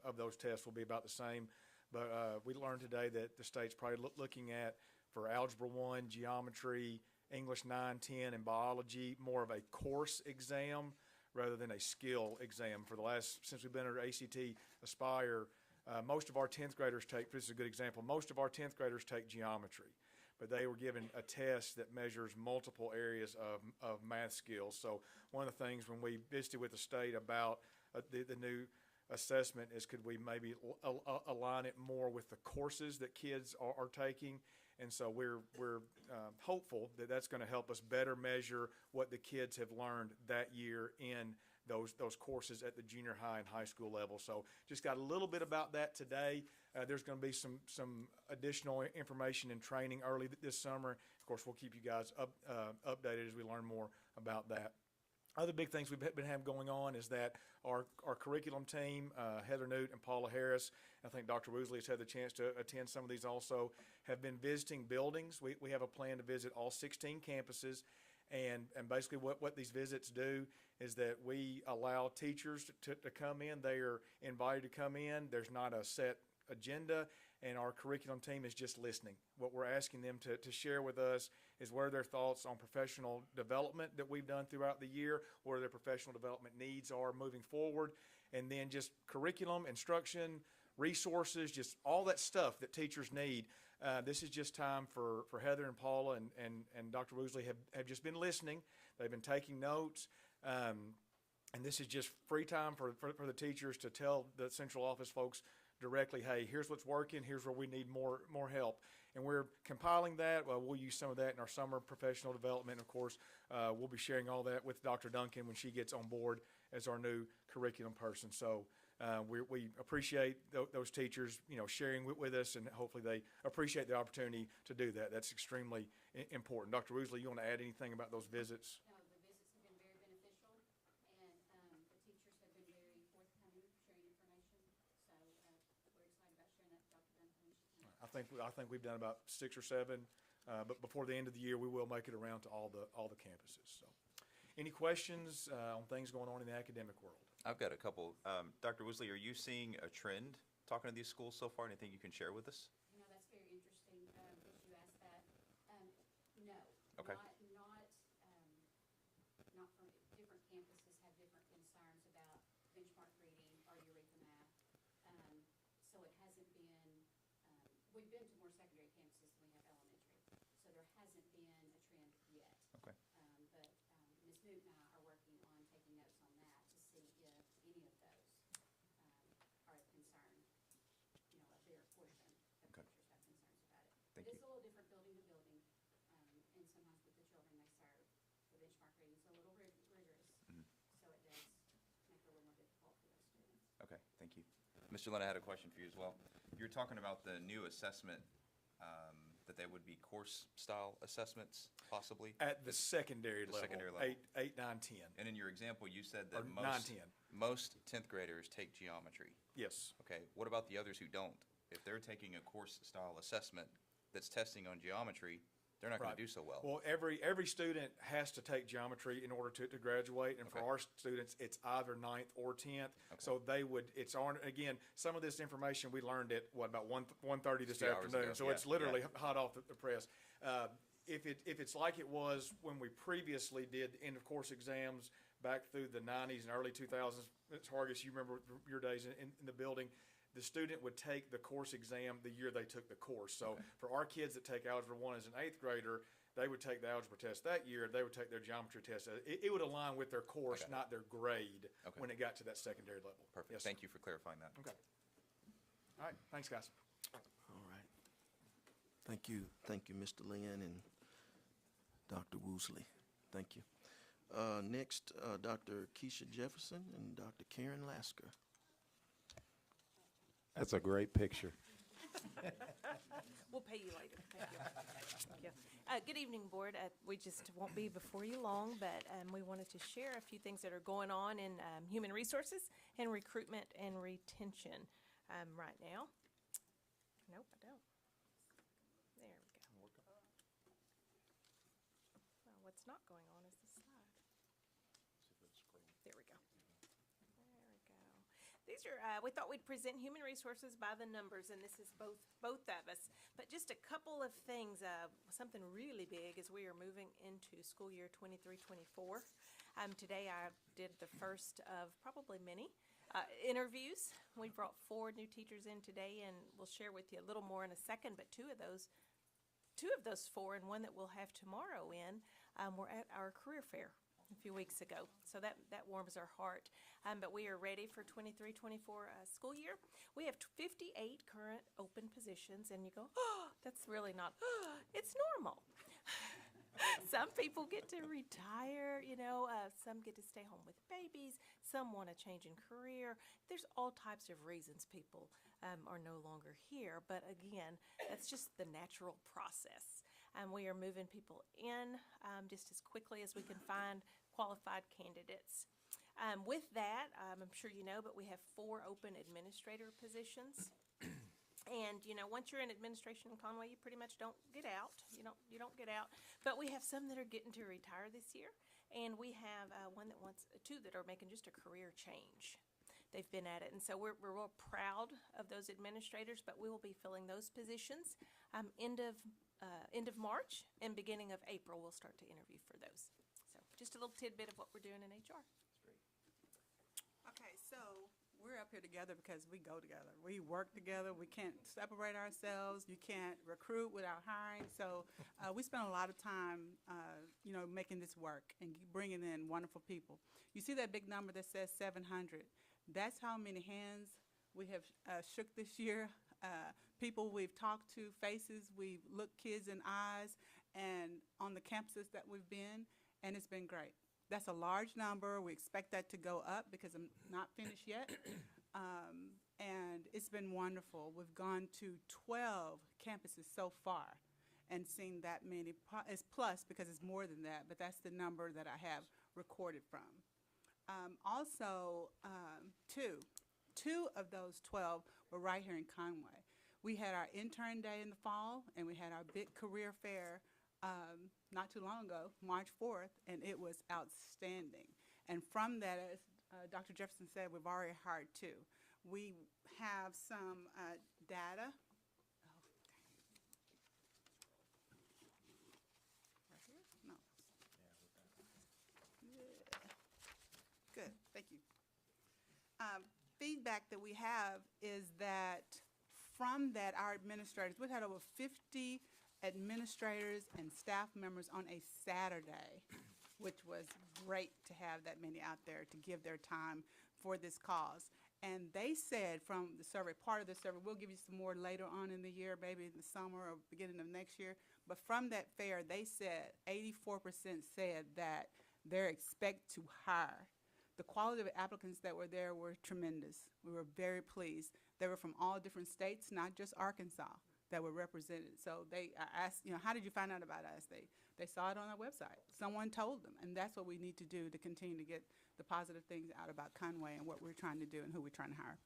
of those tests will be about the same. But we learned today that the state's probably looking at, for Algebra 1, Geometry, English 9, 10, and Biology, more of a course exam rather than a skill exam. Since we've been under ACT Aspire, most of our 10th graders this is a good example, most of our 10th graders take geometry, but they were given a test that measures multiple areas of math skills. So one of the things when we visited with the state about the new assessment is, could we maybe align it more with the courses that kids are taking? And so we're hopeful that that's going to help us better measure what the kids have learned that year in those courses at the junior high and high school level. So just got a little bit about that today. There's going to be some additional information and training early this summer. Of course, we'll keep you guys updated as we learn more about that. Other big things we've been having going on is that our curriculum team, Heather Newt and Paula Harris, I think Dr. Woosley has had the chance to attend some of these also, have been visiting buildings. We have a plan to visit all 16 campuses, and basically what these visits do is that we allow teachers to come in. They are invited to come in. There's not a set agenda, and our curriculum team is just listening. What we're asking them to share with us is what are their thoughts on professional development that we've done throughout the year, what their professional development needs are moving forward, and then just curriculum, instruction, resources, just all that stuff that teachers need. This is just time for Heather and Paula and Dr. Woosley have just been listening. They've been taking notes. And this is just free time for the teachers to tell the central office folks directly, hey, here's what's working, here's where we need more help. And we're compiling that. We'll use some of that in our summer professional development. Of course, we'll be sharing all that with Dr. Duncan when she gets on board as our new curriculum person. So we appreciate those teachers, sharing with us, and hopefully they appreciate the opportunity to do that. That's extremely important. Dr. Woosley, you want to add anything about those visits? No, the visits have been very beneficial, and the teachers have been very forthcoming, sharing information. So we're excited about sharing that with Dr. Duncan. I think we've done about 6 or 7, but before the end of the year, we will make it around to all the campuses. So, any questions on things going on in the academic world? I've got a couple. Dr. Woosley, are you seeing a trend talking to these schools so far? Anything you can share with us? That's very interesting that you asked that. No. Okay. Not from different campuses have different concerns about benchmark reading or Eureka Math. So it hasn't been, we've been to more secondary campuses than we have elementary. So there hasn't been a trend yet. Okay. But Ms. Newt and I are working on taking notes on that to see if any of those are of concern, a bigger portion of teachers have concerns about it. Thank It's you. a little different building to building, and sometimes with the children they serve, the benchmark reading is a little rigorous, so it does make it a little more difficult for those students. Okay, thank you. Mr. Lynn, I had a question for you as well. You were talking about the new assessment, that they would be course-style assessments, possibly? At the secondary The level. secondary level. 8, 9, 10. And in your example, you said Or that 9, 10. most 10th graders take geometry. Yes. Okay, what about the others who don't? If they're taking a course-style assessment that's testing on geometry, they're not going Right. to do so well. Well, every student has to take geometry in order to graduate, and for our students, it's either 9th or 10th. So they would, it's on, again, some of this information we learned at, about 1:30 this 2 hours afternoon, ago. so Yeah, it's literally yeah. hot off the press. If it's like it was when we previously did end-of-course exams back through the 90s and early 2000s, Ms. Hargis, you remember your days in the building, the student would take the course exam the year they took the course. So for our kids that take Algebra 1 as an 8th grader, they would take the algebra test that year, they would take their geometry test. It would align with their course, not their grade, when it got to that secondary level. Perfect. Yes, Thank sir. you for clarifying that. Okay. All right, thanks, guys. All right. Thank you, Mr. Lynn and Dr. Woosley. Thank you. Next, Dr. Keisha Jefferson and Dr. Karen Lasker. That's a great picture. We'll pay you later. Thank you. Thank you. Good evening, Board. We just won't be before you long, but we wanted to share a few things that are going on in human resources and recruitment and retention right now. Nope, I don't. There we go. Fraser. We thought we'd present human resources by the numbers, and this is both of us. But just a couple of things. Something really big is we are moving into school year 23-24. Today I did the first of probably many interviews. We brought 4 new teachers in today, and we'll share with you a little more in a second. But two of those 4 and one that we'll have tomorrow were at our career fair a few weeks ago. So that warms our heart. But we are ready for 23-24 school year. We have 58 current open positions, and you go, oh, that's really not, it's normal. Some people get to retire, some get to stay home with babies, some want to change in career. There's all types of reasons people are no longer here, but again, that's just the natural process. We are moving people in just as quickly as we can find qualified candidates. With that, I'm sure you know, but we have 4 open administrator positions. And, once you're in administration in Conway, you pretty much don't get out. You don't get out. But we have some that are getting to retire this year. And we have two that are making just a career change. They've been at it. And so we're real proud of those administrators, but we will be filling those positions end of March and beginning of April. We'll start to interview for those. So just a little tidbit of what we're doing in HR. Okay, so we're up here together because we go together. We work together. We can't separate ourselves. You can't recruit without hiring. So we spend a lot of time, making this work and bringing in wonderful people. You see that big number that says 700. That's how many hands we have shook this year. People we've talked to, faces, we've looked kids in eyes, and on the campuses that we've been, and it's been great. That's a large number. We expect that to go up because I'm not finished yet. And it's been wonderful. We've gone to 12 campuses so far and seen that many. It's plus because it's more than that, but that's the number that I have recorded from. Also, two of those 12 were right here in Conway. We had our intern day in the fall, and we had our big career fair not too long ago, March 4th, and it was outstanding. And from that, as Dr. Jefferson said, we've already hired 2. We have some data. Right here? No. Yeah. Good, thank you. Feedback that we have is that from that, our administrators, we've had over 50 administrators and staff members on a Saturday, which was great to have that many out there to give their time for this cause. And they said from the survey, part of the survey, we'll give you some more later on in the year, maybe in the summer or beginning of next year, but from that fair, they said 84% said that they expect to hire. The quality of applicants that were there were tremendous. We were very pleased. They were from all different states, not just Arkansas, that were represented. So I asked, how did you find out about us? They saw it on our website. Someone told them, and that's what we need to do to continue to get the positive things out about Conway and what we're trying to do and who we're trying to hire.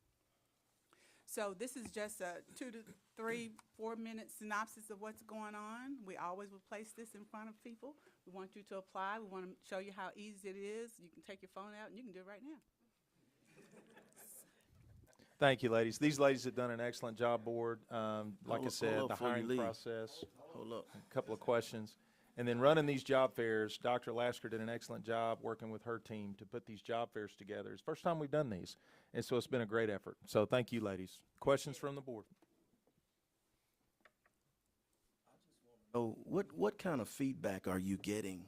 So this is just a 2 to 3, 4-minute synopsis of what's going on. We always will place this in front of people. We want you to apply. We want to show you how easy it is. You can take your phone out and you can do it right now. Thank you, ladies. These ladies have done an excellent job, board. Like I said, the hiring process. Hold up. A couple of questions. And then running these job fairs, Dr. Lasker did an excellent job working with her team to put these job fairs together. It's the first time we've done these, and so it's been a great effort. So thank you, ladies. Questions from the board? So what kind of feedback are you getting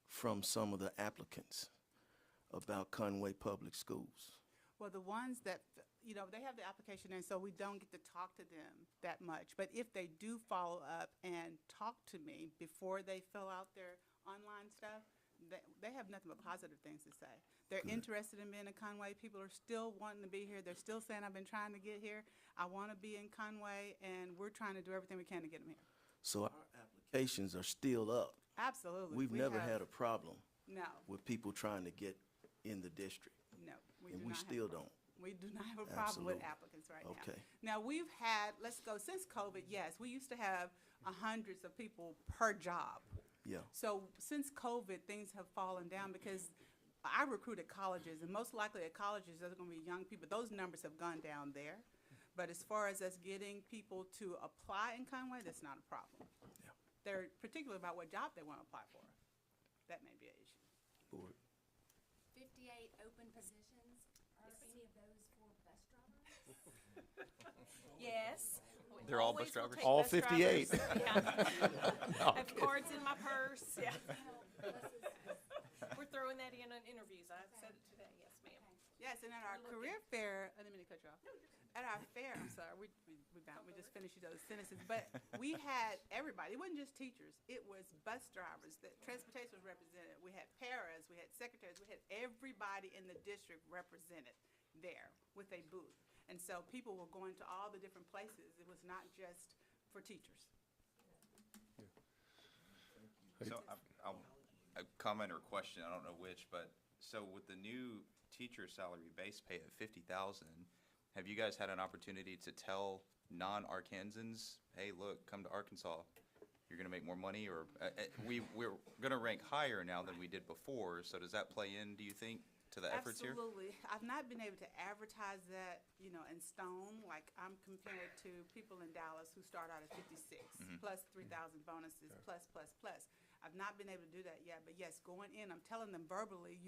from some of the applicants about Conway Public Schools? Well, the ones that, they have the application in, so we don't get to talk to them that much. But if they do follow up and talk to me before they fill out their online stuff, they have nothing but positive things to say. They're interested in being in Conway. People are still wanting to be here. They're still saying, I've been trying to get here. I want to be in Conway, and we're trying to do everything we can to get them here. So our applications are still up. Absolutely. We've never had a problem No. with people trying to get in the district. No, And we still don't. We do not have a problem with Absolutely. applicants right Okay. now. Now, we've had, since COVID, yes, we used to have hundreds of people per job. Yeah. So since COVID, things have fallen down because I recruit at colleges, and most likely at colleges, there's going to be young people. Those numbers have gone down there. But as far as us getting people to apply in Conway, that's not a problem. Yeah. They're particular about what job they want to apply for. That may be an issue. Board. 58 open positions. Are any of those for bus drivers? Yes. We They're all bus always will drivers? take All bus 58. drivers. Yeah. I have cards in my purse, yeah. We're throwing that in on interviews. I said it today, yes, ma'am. Yes, and at our career fair, I didn't mean to cut you off. At our fair, I'm sorry, we just finished each other's sentences, but we had everybody. It wasn't just teachers. It was bus drivers. The transportation was represented. We had paras, we had secretaries, we had everybody in the district represented there with a booth. And so people were going to all the different places. It was not just for teachers. So a comment or question, I don't know which, but so with the new teacher salary base pay at 50,000, have you guys had an opportunity to tell non-Arkansans, hey, look, come to Arkansas, you're going to make more money? Or we're going to rank higher now than we did before, so does that play in, do you think, to the efforts here? Absolutely. I've not been able to advertise that, in stone. Like, I'm compared to people in Dallas who start out at 56, plus 3,000 bonuses, plus. I've not been able to do that yet, but yes, going in, I'm telling them verbally,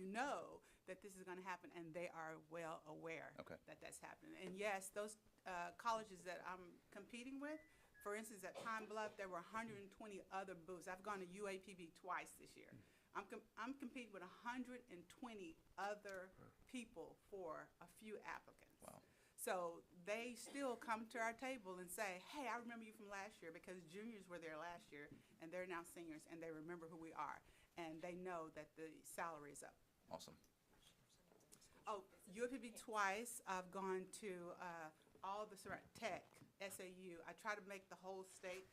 that this is going to happen, and they are well aware that that's happening. And yes, those colleges that I'm competing with, for instance, at Pine Bluff, there were 120 other booths. I've gone to UAPB twice this year. I'm competing with 120 other people for a few applicants. Wow. So they still come to our table and say, hey, I remember you from last year, because juniors were there last year, and they're now seniors, and they remember who we are, and they know that the salary is up. Awesome. Oh, UAPB twice. I've gone to all the Tech, SAU. I try to make the whole state,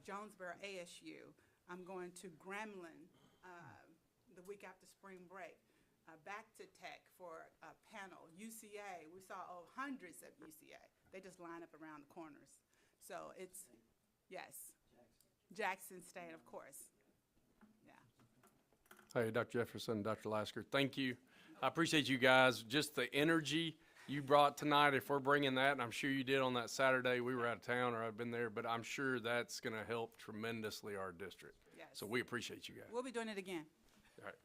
Jonesboro, ASU. I'm going to Gremlin the week after spring break. Back to Tech for a panel. UCA, we saw hundreds of UCA. They just line up around the corners. So it's, yes. Jackson State, of course. Yeah. Hey, Dr. Jefferson, Dr. Lasker, thank you. I appreciate you guys, just the energy you brought tonight. If we're bringing that, and I'm sure you did on that Saturday, we were out of town or I've been there, but I'm sure that's going to help tremendously our district. Yes. So we appreciate you guys. We'll be doing it again. All right.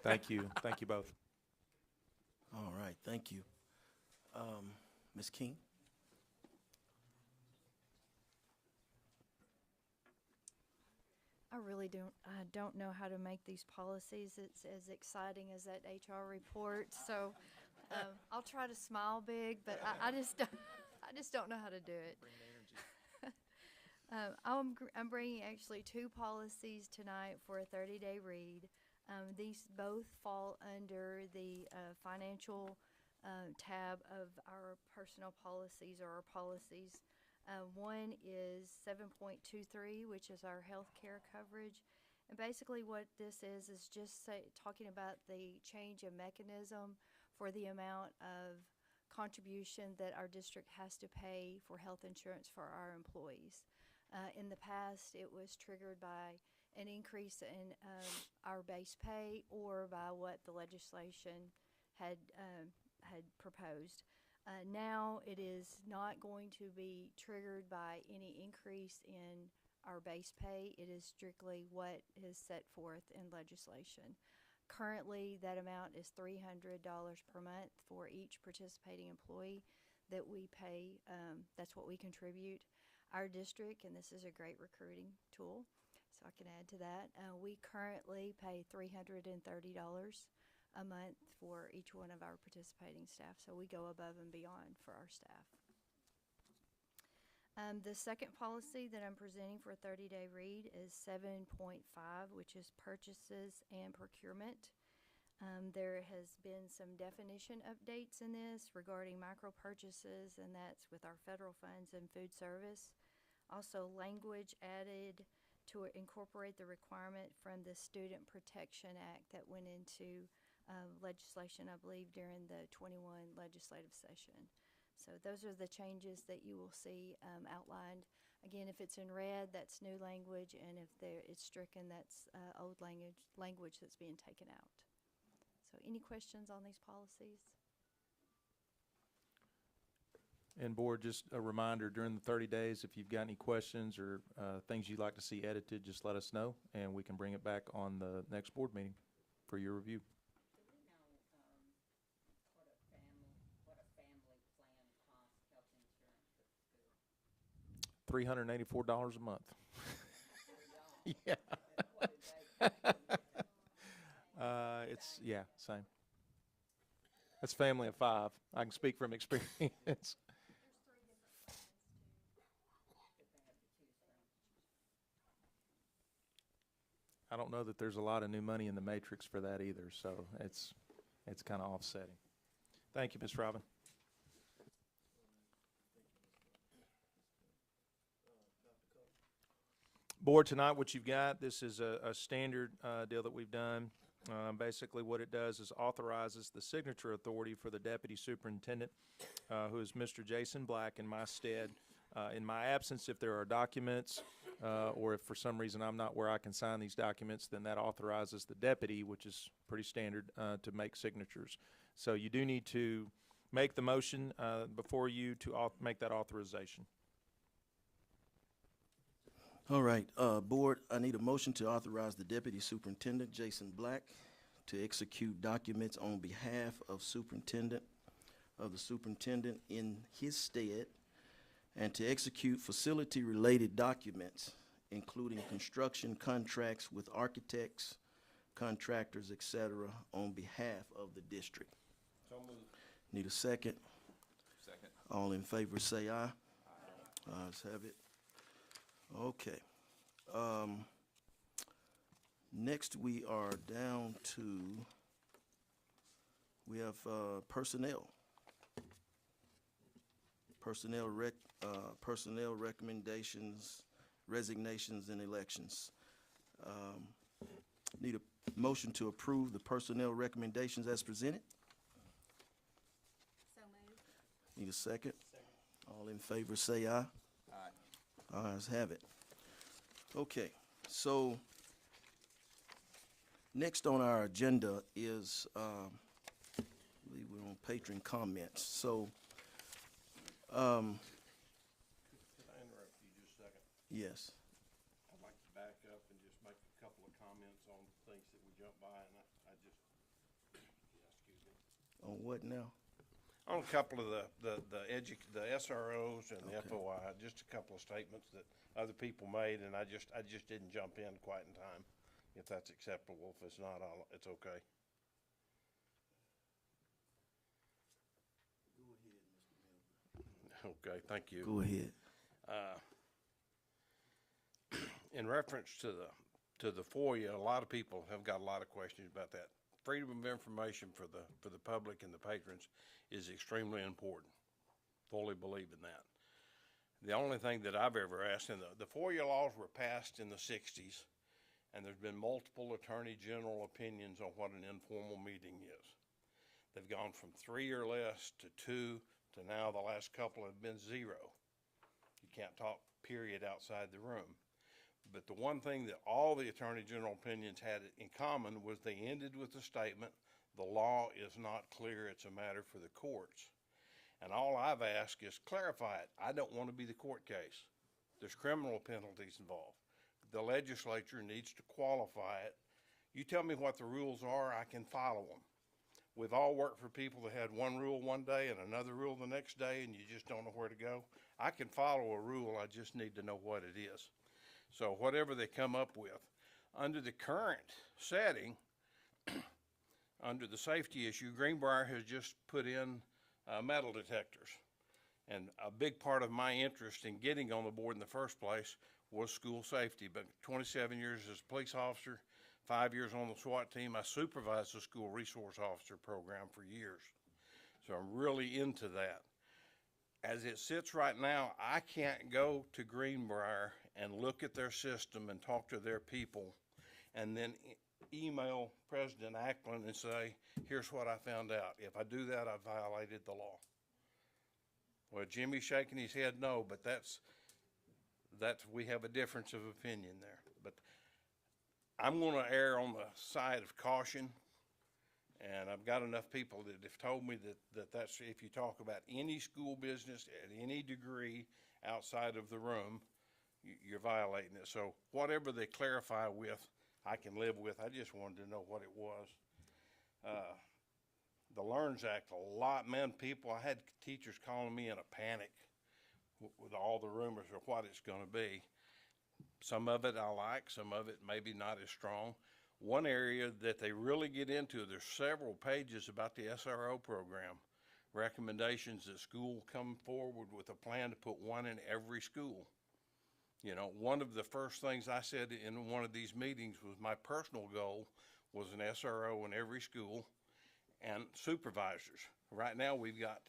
Thank you. Thank you both. All right, thank you. Ms. King? I really don't know how to make these policies. It's as exciting as that HR report. So I'll try to smile big, but I just don't know how to do it. I'm bringing actually two policies tonight for a 30-day read. These both fall under the financial tab of our personnel policies or our policies. One is 7.23, which is our health care coverage. And basically what this is just talking about the change of mechanism for the amount of contribution that our district has to pay for health insurance for our employees. In the past, it was triggered by an increase in our base pay or by what the legislation had proposed. Now it is not going to be triggered by any increase in our base pay. It is strictly what is set forth in legislation. Currently, that amount is $300 per month for each participating employee that we pay. That's what we contribute. Our district, and this is a great recruiting tool, so I can add to that, we currently pay $330 a month for each one of our participating staff, so we go above and beyond for our staff. The second policy that I'm presenting for a 30-day read is 7.5, which is purchases and procurement. There has been some definition updates in this regarding micro purchases, and that's with our federal funds and food service. Also, language added to incorporate the requirement from the Student Protection Act that went into legislation, I believe, during the 21 legislative session. So those are the changes that you will see outlined. Again, if it's in red, that's new language, and if it's stricken, that's old language that's being taken out. So any questions on these policies? And board, just a reminder, during the 30 days, if you've got any questions or things you'd like to see edited, just let us know, and we can bring it back on the next board meeting for your review. $384 a month. Yeah. It's same. That's family of 5. I can speak from experience. I don't know that there's a lot of new money in the matrix for that either, so it's kind of offsetting. Thank you, Ms. Robin. Board, tonight what you've got, this is a standard deal that we've done. Basically what it does is authorizes the signature authority for the deputy superintendent, who is Mr. Jason Black, in my stead. In my absence, if there are documents, or if for some reason I'm not where I can sign these documents, then that authorizes the deputy, which is pretty standard, to make signatures. So you do need to make the motion before you to make that authorization. All right, board, I need a motion to authorize the Deputy Superintendent, Jason Black, to execute documents on behalf of the superintendent in his stead, and to execute facility-related documents, including construction contracts with architects, contractors, et cetera, on behalf of the district. So moved. Need a second? Second. All in favor say aye. Ayes have it. Okay. Next we are down to, we have personnel. Personnel recommendations, resignations, and elections. Need a motion to approve the personnel recommendations as presented. So moved. Need a second? All in favor say aye. Ayes have it. Okay, so next on our agenda is, I believe we're on patron comments. So, Could I interrupt you just a second? yes. I'd like to back up and just make a couple of comments on things that we jumped by, and I just, excuse me. On what now? On a couple of the SROs and the FOI, just a couple of statements that other people made, and I just didn't jump in quite in time. If that's acceptable, if it's not, it's okay. Okay, thank you. Go ahead. In reference to the FOIA, a lot of people have got a lot of questions about that. Freedom of information for the public and the patrons is extremely important. Fully believe in that. The only thing that I've ever asked, and the FOIA laws were passed in the 60s, and there's been multiple attorney general opinions on what an informal meeting is. They've gone from 3 or less to 2 to now the last couple have been 0. You can't talk period outside the room. But the one thing that all the attorney general opinions had in common was they ended with the statement, the law is not clear, it's a matter for the courts. And all I've asked is clarify it. I don't want to be the court case. There's criminal penalties involved. The legislature needs to qualify it. You tell me what the rules are, I can follow them. We've all worked for people that had one rule one day and another rule the next day, and you just don't know where to go. I can follow a rule, I just need to know what it is. So whatever they come up with, under the current setting, under the safety issue, Greenbrier has just put in metal detectors. And a big part of my interest in getting on the board in the first place was school safety. But 27 years as a police officer, 5 years on the SWAT team, I supervised the school resource officer program for years. So I'm really into that. As it sits right now, I can't go to Greenbrier and look at their system and talk to their people and then email President Ackland and say, here's what I found out. If I do that, I violated the law. Well, Jimmy's shaking his head no, but that's we have a difference of opinion there. But I'm going to err on the side of caution And I've got enough people that have told me that's, if you talk about any school business at any degree outside of the room, you're violating it. So whatever they clarify with, I can live with. I just wanted to know what it was. The LEARNS Act, people, I had teachers calling me in a panic with all the rumors of what it's going to be. Some of it I like, some of it maybe not as strong. One area that they really get into, there's several pages about the SRO program, recommendations that school come forward with a plan to put one in every school. You know, one of the first things I said in one of these meetings was my personal goal was an SRO in every school and supervisors. Right now we've got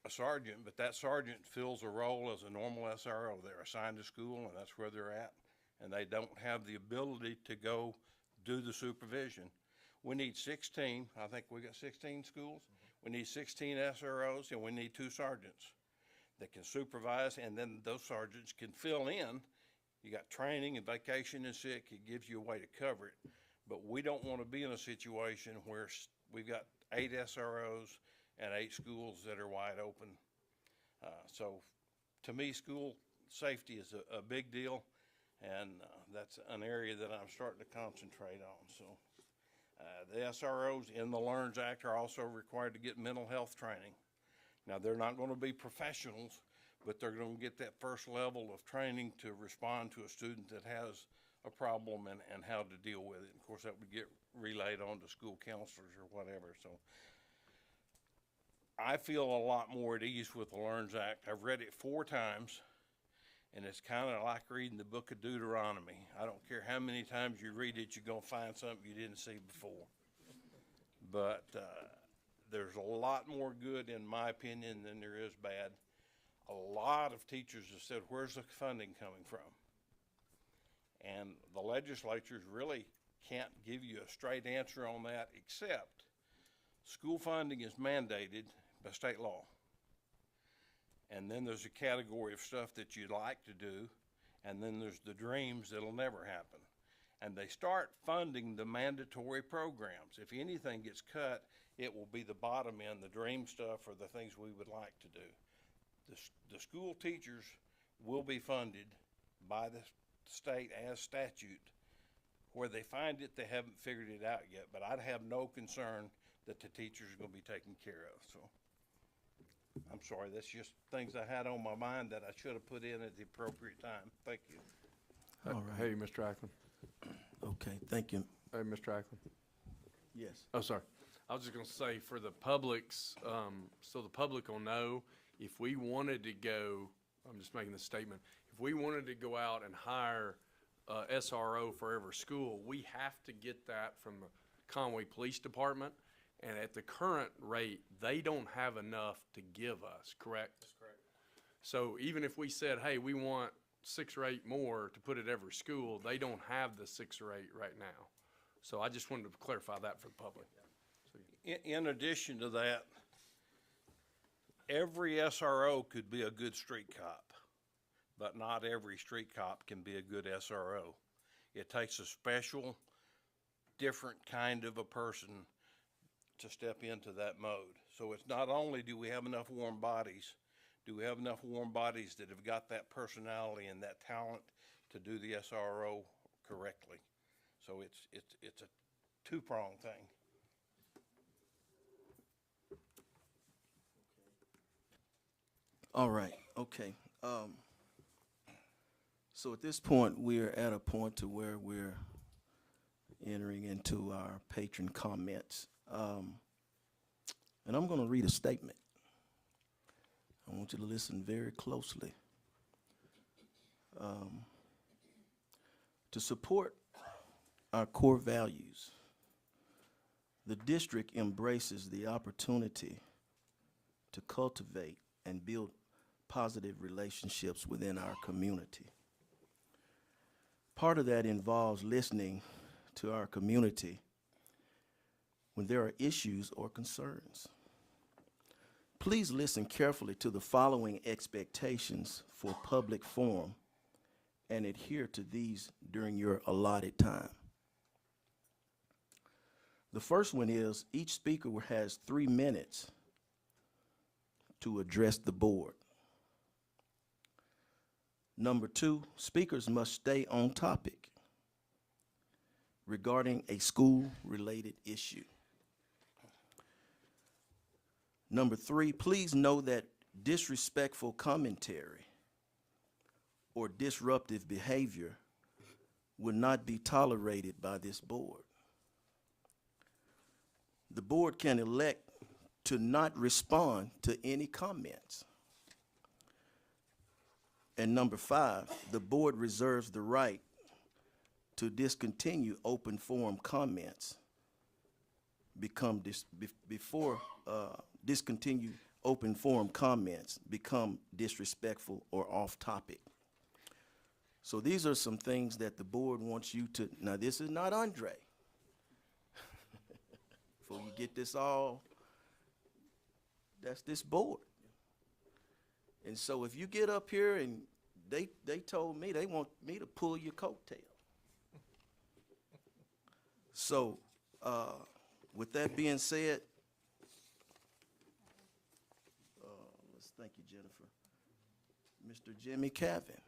a sergeant, but that sergeant fills a role as a normal SRO. They're assigned to school and that's where they're at, and they don't have the ability to go do the supervision. We need 16, I think we got 16 schools. We need 16 SROs and we need 2 sergeants that can supervise, and then those sergeants can fill in. You got training and vacation and sick, it gives you a way to cover it. But we don't want to be in a situation where we've got 8 SROs and 8 schools that are wide open. So to me, school safety is a big deal, and that's an area that I'm starting to concentrate on. So the SROs in the LEARNS Act are also required to get mental health training. Now, they're not going to be professionals, but they're going to get that first level of training to respond to a student that has a problem and how to deal with it. Of course, that would get relayed on to school counselors or whatever. So I feel a lot more at ease with the LEARNS Act. I've read it 4 times, and it's kind of like reading the book of Deuteronomy. I don't care how many times you read it, you're going to find something you didn't see before. But there's a lot more good, in my opinion, than there is bad. A lot of teachers have said, where's the funding coming from? And the legislatures really can't give you a straight answer on that, except school funding is mandated by state law. And then there's a category of stuff that you'd like to do, and then there's the dreams that'll never happen. And they start funding the mandatory programs. If anything gets cut, it will be the bottom end, the dream stuff, or the things we would like to do. The school teachers will be funded by the state as statute. Where they find it, they haven't figured it out yet, but I'd have no concern that the teachers are going to be taken care of. So I'm sorry, that's just things I had on my mind that I should have put in at the appropriate time. Thank you. All right. Hey, Mr. Ackland. Okay, thank you. Hey, Mr. Ackland. Yes. Oh, sorry. I was just going to say for the public's, so the public will know, if we wanted to go, I'm just making this statement, if we wanted to go out and hire SRO for every school, we have to get that from the Conway Police Department. And at the current rate, they don't have enough to give us, correct? That's correct. So even if we said, hey, we want 6 or 8 more to put at every school, they don't have the 6 or 8 right now. So I just wanted to clarify that for the public. In addition to that, every SRO could be a good street cop, but not every street cop can be a good SRO. It takes a special, different kind of a person to step into that mode. So it's not only do we have enough warm bodies, do we have enough warm bodies that have got that personality and that talent to do the SRO correctly. So it's a 2-pronged thing. All right, okay. So at this point, we're at a point to where we're entering into our patron comments. And I'm going to read a statement. I want you to listen very closely. To support our core values, the district embraces the opportunity to cultivate and build positive relationships within our community. Part of that involves listening to our community when there are issues or concerns. Please listen carefully to the following expectations for public forum and adhere to these during your allotted time. The first one is each speaker has 3 minutes to address the board. Number 2, speakers must stay on topic regarding a school-related issue. Number 3, please know that disrespectful commentary or disruptive behavior will not be tolerated by this board. The board can elect to not respond to any comments. And number 5, the board reserves the right to discontinue open forum comments discontinue open forum comments become disrespectful or off topic. So these are some things that the board wants you to, now this is not Andre. Before you get this all, that's this board. And so if you get up here and they told me they want me to pull your coattail. So with that being said, let's thank you, Jennifer. Mr. Jimmy Cavan.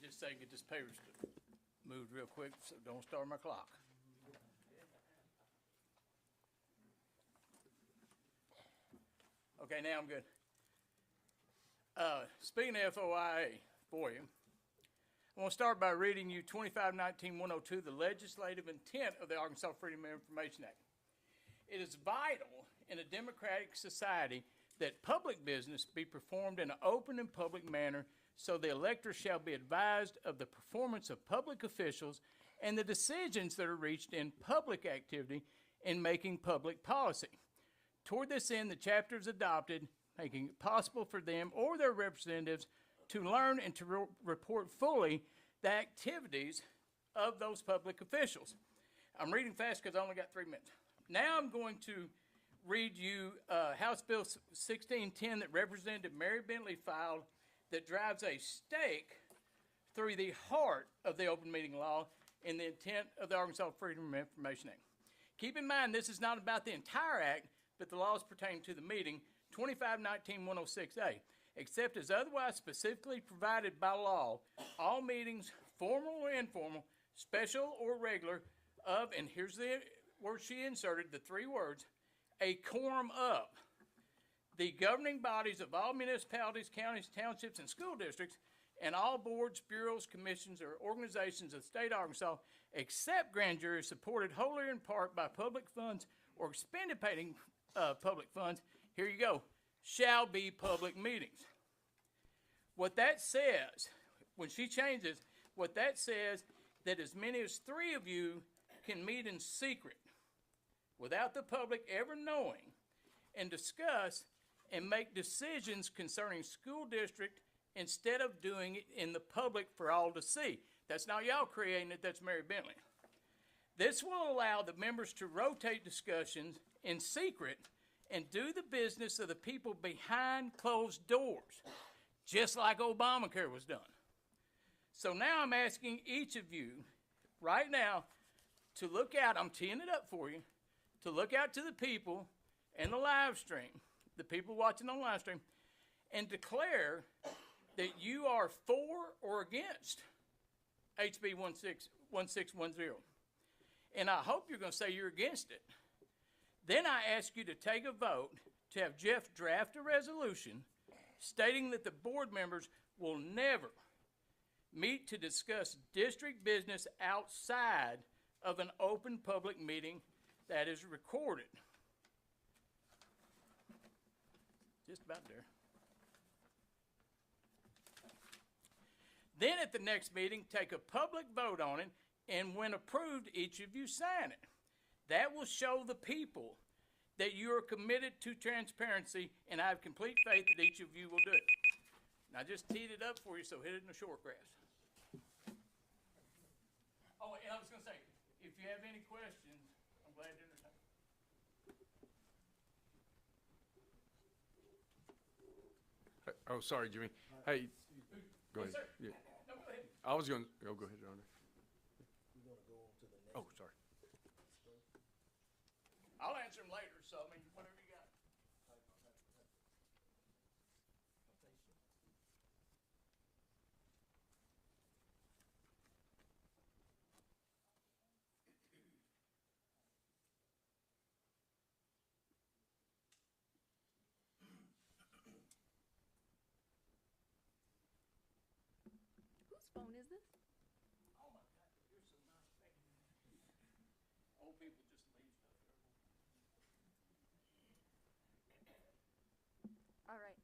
Just say get this paper moved real quick, so don't start my clock. Okay, now I'm good. Speaking of FOIA for you, I want to start by reading you 2519-102, the legislative intent of the Arkansas Freedom of Information Act. It is vital in a democratic society that public business be performed in an open and public manner, so the electors shall be advised of the performance of public officials and the decisions that are reached in public activity in making public policy. Toward this end, the chapter is adopted, making it possible for them or their representatives to learn and to report fully the activities of those public officials. I'm reading fast because I only got 3 minutes. Now I'm going to read you House Bill 1610 that Representative Mary Bentley filed that drives a stake through the heart of the open meeting law and the intent of the Arkansas Freedom of Information Act. Keep in mind, this is not about the entire act, but the laws pertaining to the meeting, 2519-106A. Except as otherwise specifically provided by law, all meetings, formal or informal, special or regular, of, and here's the word she inserted, the 3 words, a quorum of the governing bodies of all municipalities, counties, townships, and school districts, and all boards, bureaus, commissions, or organizations of the state of Arkansas, except grand juries supported wholly or in part by public funds or expended paying public funds, here you go, shall be public meetings. What that says, when she changes, what that says, that as many as 3 of you can meet in secret without the public ever knowing and discuss and make decisions concerning school district instead of doing it in the public for all to see. That's not y'all creating it, that's Mary Bentley. This will allow the members to rotate discussions in secret and do the business of the people behind closed doors, just like Obamacare was done. So now I'm asking each of you right now to look out, I'm teeing it up for you, to look out to the people in the live stream, the people watching on live stream, and declare that you are for or against HB 1610. And I hope you're going to say you're against it. Then I ask you to take a vote to have Jeff draft a resolution stating that the board members will never meet to discuss district business outside of an open public meeting that is recorded. Just about there. Then at the next meeting, take a public vote on it, and when approved, each of you sign it. That will show the people that you are committed to transparency, and I have complete faith that each of you will do it. And I just teed it up for you, so hit it in the short grass. Oh, and I was going to say, if you have any questions, I'm glad to entertain. Oh, sorry, Jimmy. Hey, go ahead. Yeah. No, go ahead. I was going to, go ahead, Your Honor. Oh, sorry. I'll answer them later, so I mean, whatever you got. Whose phone is this? Oh my God, you're so nice. Thank you. Old people just leave stuff there. All right.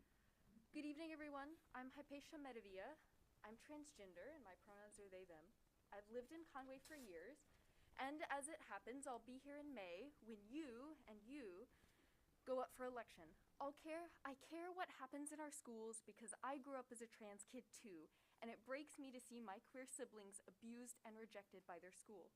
Good evening, everyone. I'm Hypatia Medavia. I'm transgender, and my pronouns are they, them. I've lived in Conway for years, and as it happens, I'll be here in May when you go up for election. I care what happens in our schools because I grew up as a trans kid too, and it breaks me to see my queer siblings abused and rejected by their school.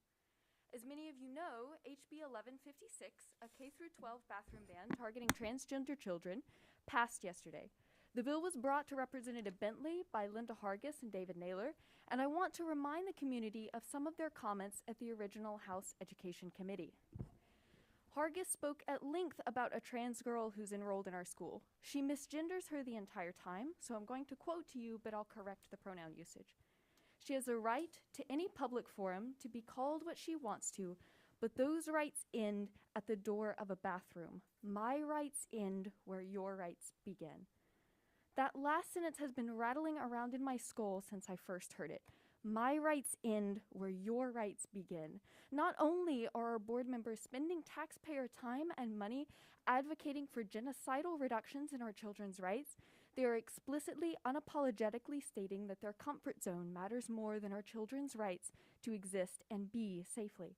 As many of you know, HB 1156, a K-12 bathroom ban targeting transgender children, passed yesterday. The bill was brought to Representative Bentley by Linda Hargis and David Naylor, and I want to remind the community of some of their comments at the original House Education Committee. Hargis spoke at length about a trans girl who's enrolled in our school. She misgenders her the entire time, so I'm going to quote to you, but I'll correct the pronoun usage. She has a right to any public forum to be called what she wants to, but those rights end at the door of a bathroom. My rights end where your rights begin. That last sentence has been rattling around in my skull since I first heard it. My rights end where your rights begin. Not only are our board members spending taxpayer time and money advocating for genocidal reductions in our children's rights, they are explicitly, unapologetically stating that their comfort zone matters more than our children's rights to exist and be safely.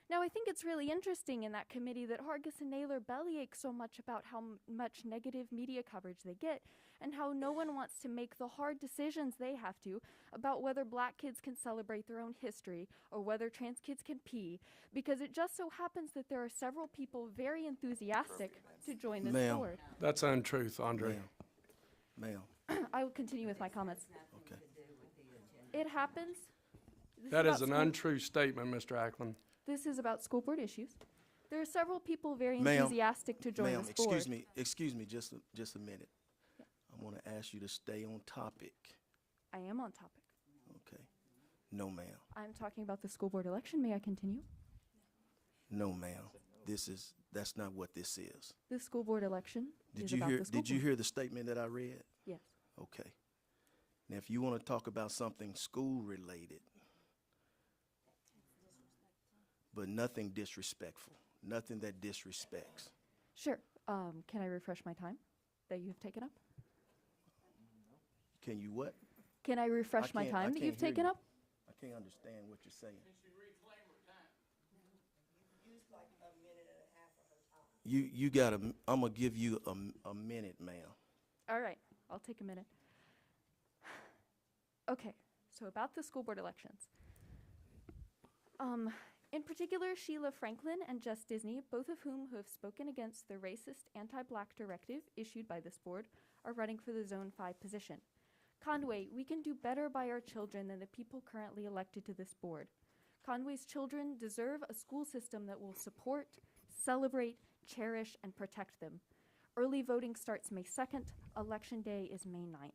Now, I think it's really interesting in that committee that Hargis and Naylor bellyache so much about how much negative media coverage they get and how no one wants to make the hard decisions they have to about whether black kids can celebrate their own history or whether trans kids can pee, because it just so happens that there are several people very enthusiastic to join this Ma'am. board. That's untruth, Andre. Ma'am. I will continue with my comments. Okay. It happens. This That about is an school- untrue statement, Mr. Ackland. This is about school board issues. There are several people very Ma'am, enthusiastic to join ma'am, this board. excuse me, just a minute. I want to ask you to stay on topic. I am on topic. Okay. No, ma'am. I'm talking about the school board election. May I continue? No, ma'am. That's not what this is. The school board election Did is you about hear? the school Did you board. hear the statement that I read? Yes. Okay. Now, if you want to talk about something school related, but nothing disrespectful, nothing that disrespects. Sure. Can I refresh my time that you have taken up? Can you what? Can I refresh my I time that can't you've hear taken you. up? I can't understand what you're saying. You got I'm gonna give you a minute, ma'am. All right. I'll take a minute. Okay. So about the school board elections. In particular, Sheila Franklin and Jess Disney, both of whom have spoken against the racist anti-black directive issued by this board, are running for the Zone 5 position. Conway, we can do better by our children than the people currently elected to this board. Conway's children deserve a school system that will support, celebrate, cherish, and protect them. Early voting starts May 2nd. Election day is May 9th.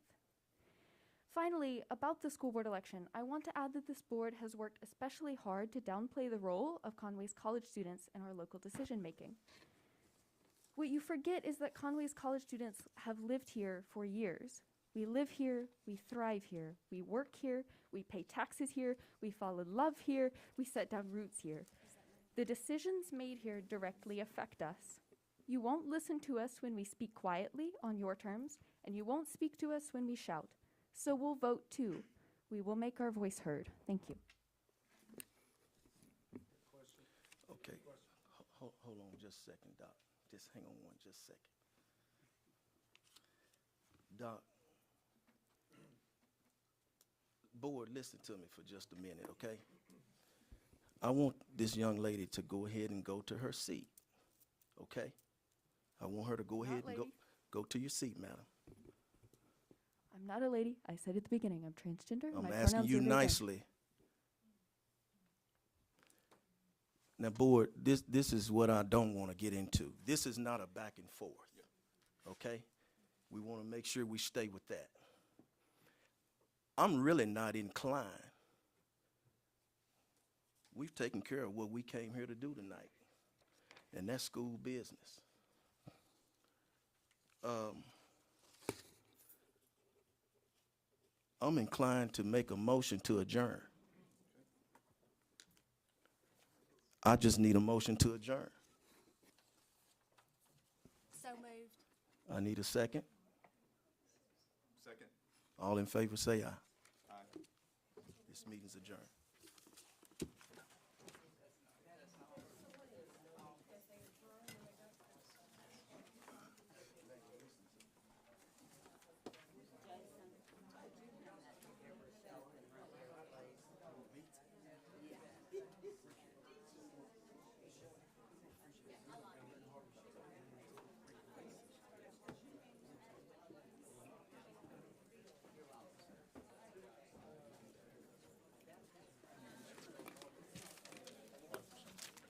Finally, about the school board election, I want to add that this board has worked especially hard to downplay the role of Conway's college students in our local decision making. What you forget is that Conway's college students have lived here for years. We live here, we thrive here, we work here, we pay taxes here, we fall in love here, we set down roots here. The decisions made here directly affect us. You won't listen to us when we speak quietly on your terms, and you won't speak to us when we shout. So we'll vote too. We will make our voice heard. Thank you. Okay. Hold on just a second, Doc. Just hang on just a second. Doc, board, listen to me for just a minute, okay? I want this young lady to go ahead and go to her seat, okay? I want her to go ahead and go to your seat, madam. I'm not a lady. I said at the beginning, I'm transgender. I'm My asking pronouns you are they, them. nicely. Now, board, this is what I don't want to get into. This is not a back and forth, okay? We want to make sure we stay with that. I'm really not inclined. We've taken care of what we came here to do tonight, and that's school business. I'm inclined to make a motion to adjourn. I just need a motion to adjourn. So moved. I need a second. Second. All in favor, say aye. Aye. This meeting's adjourned.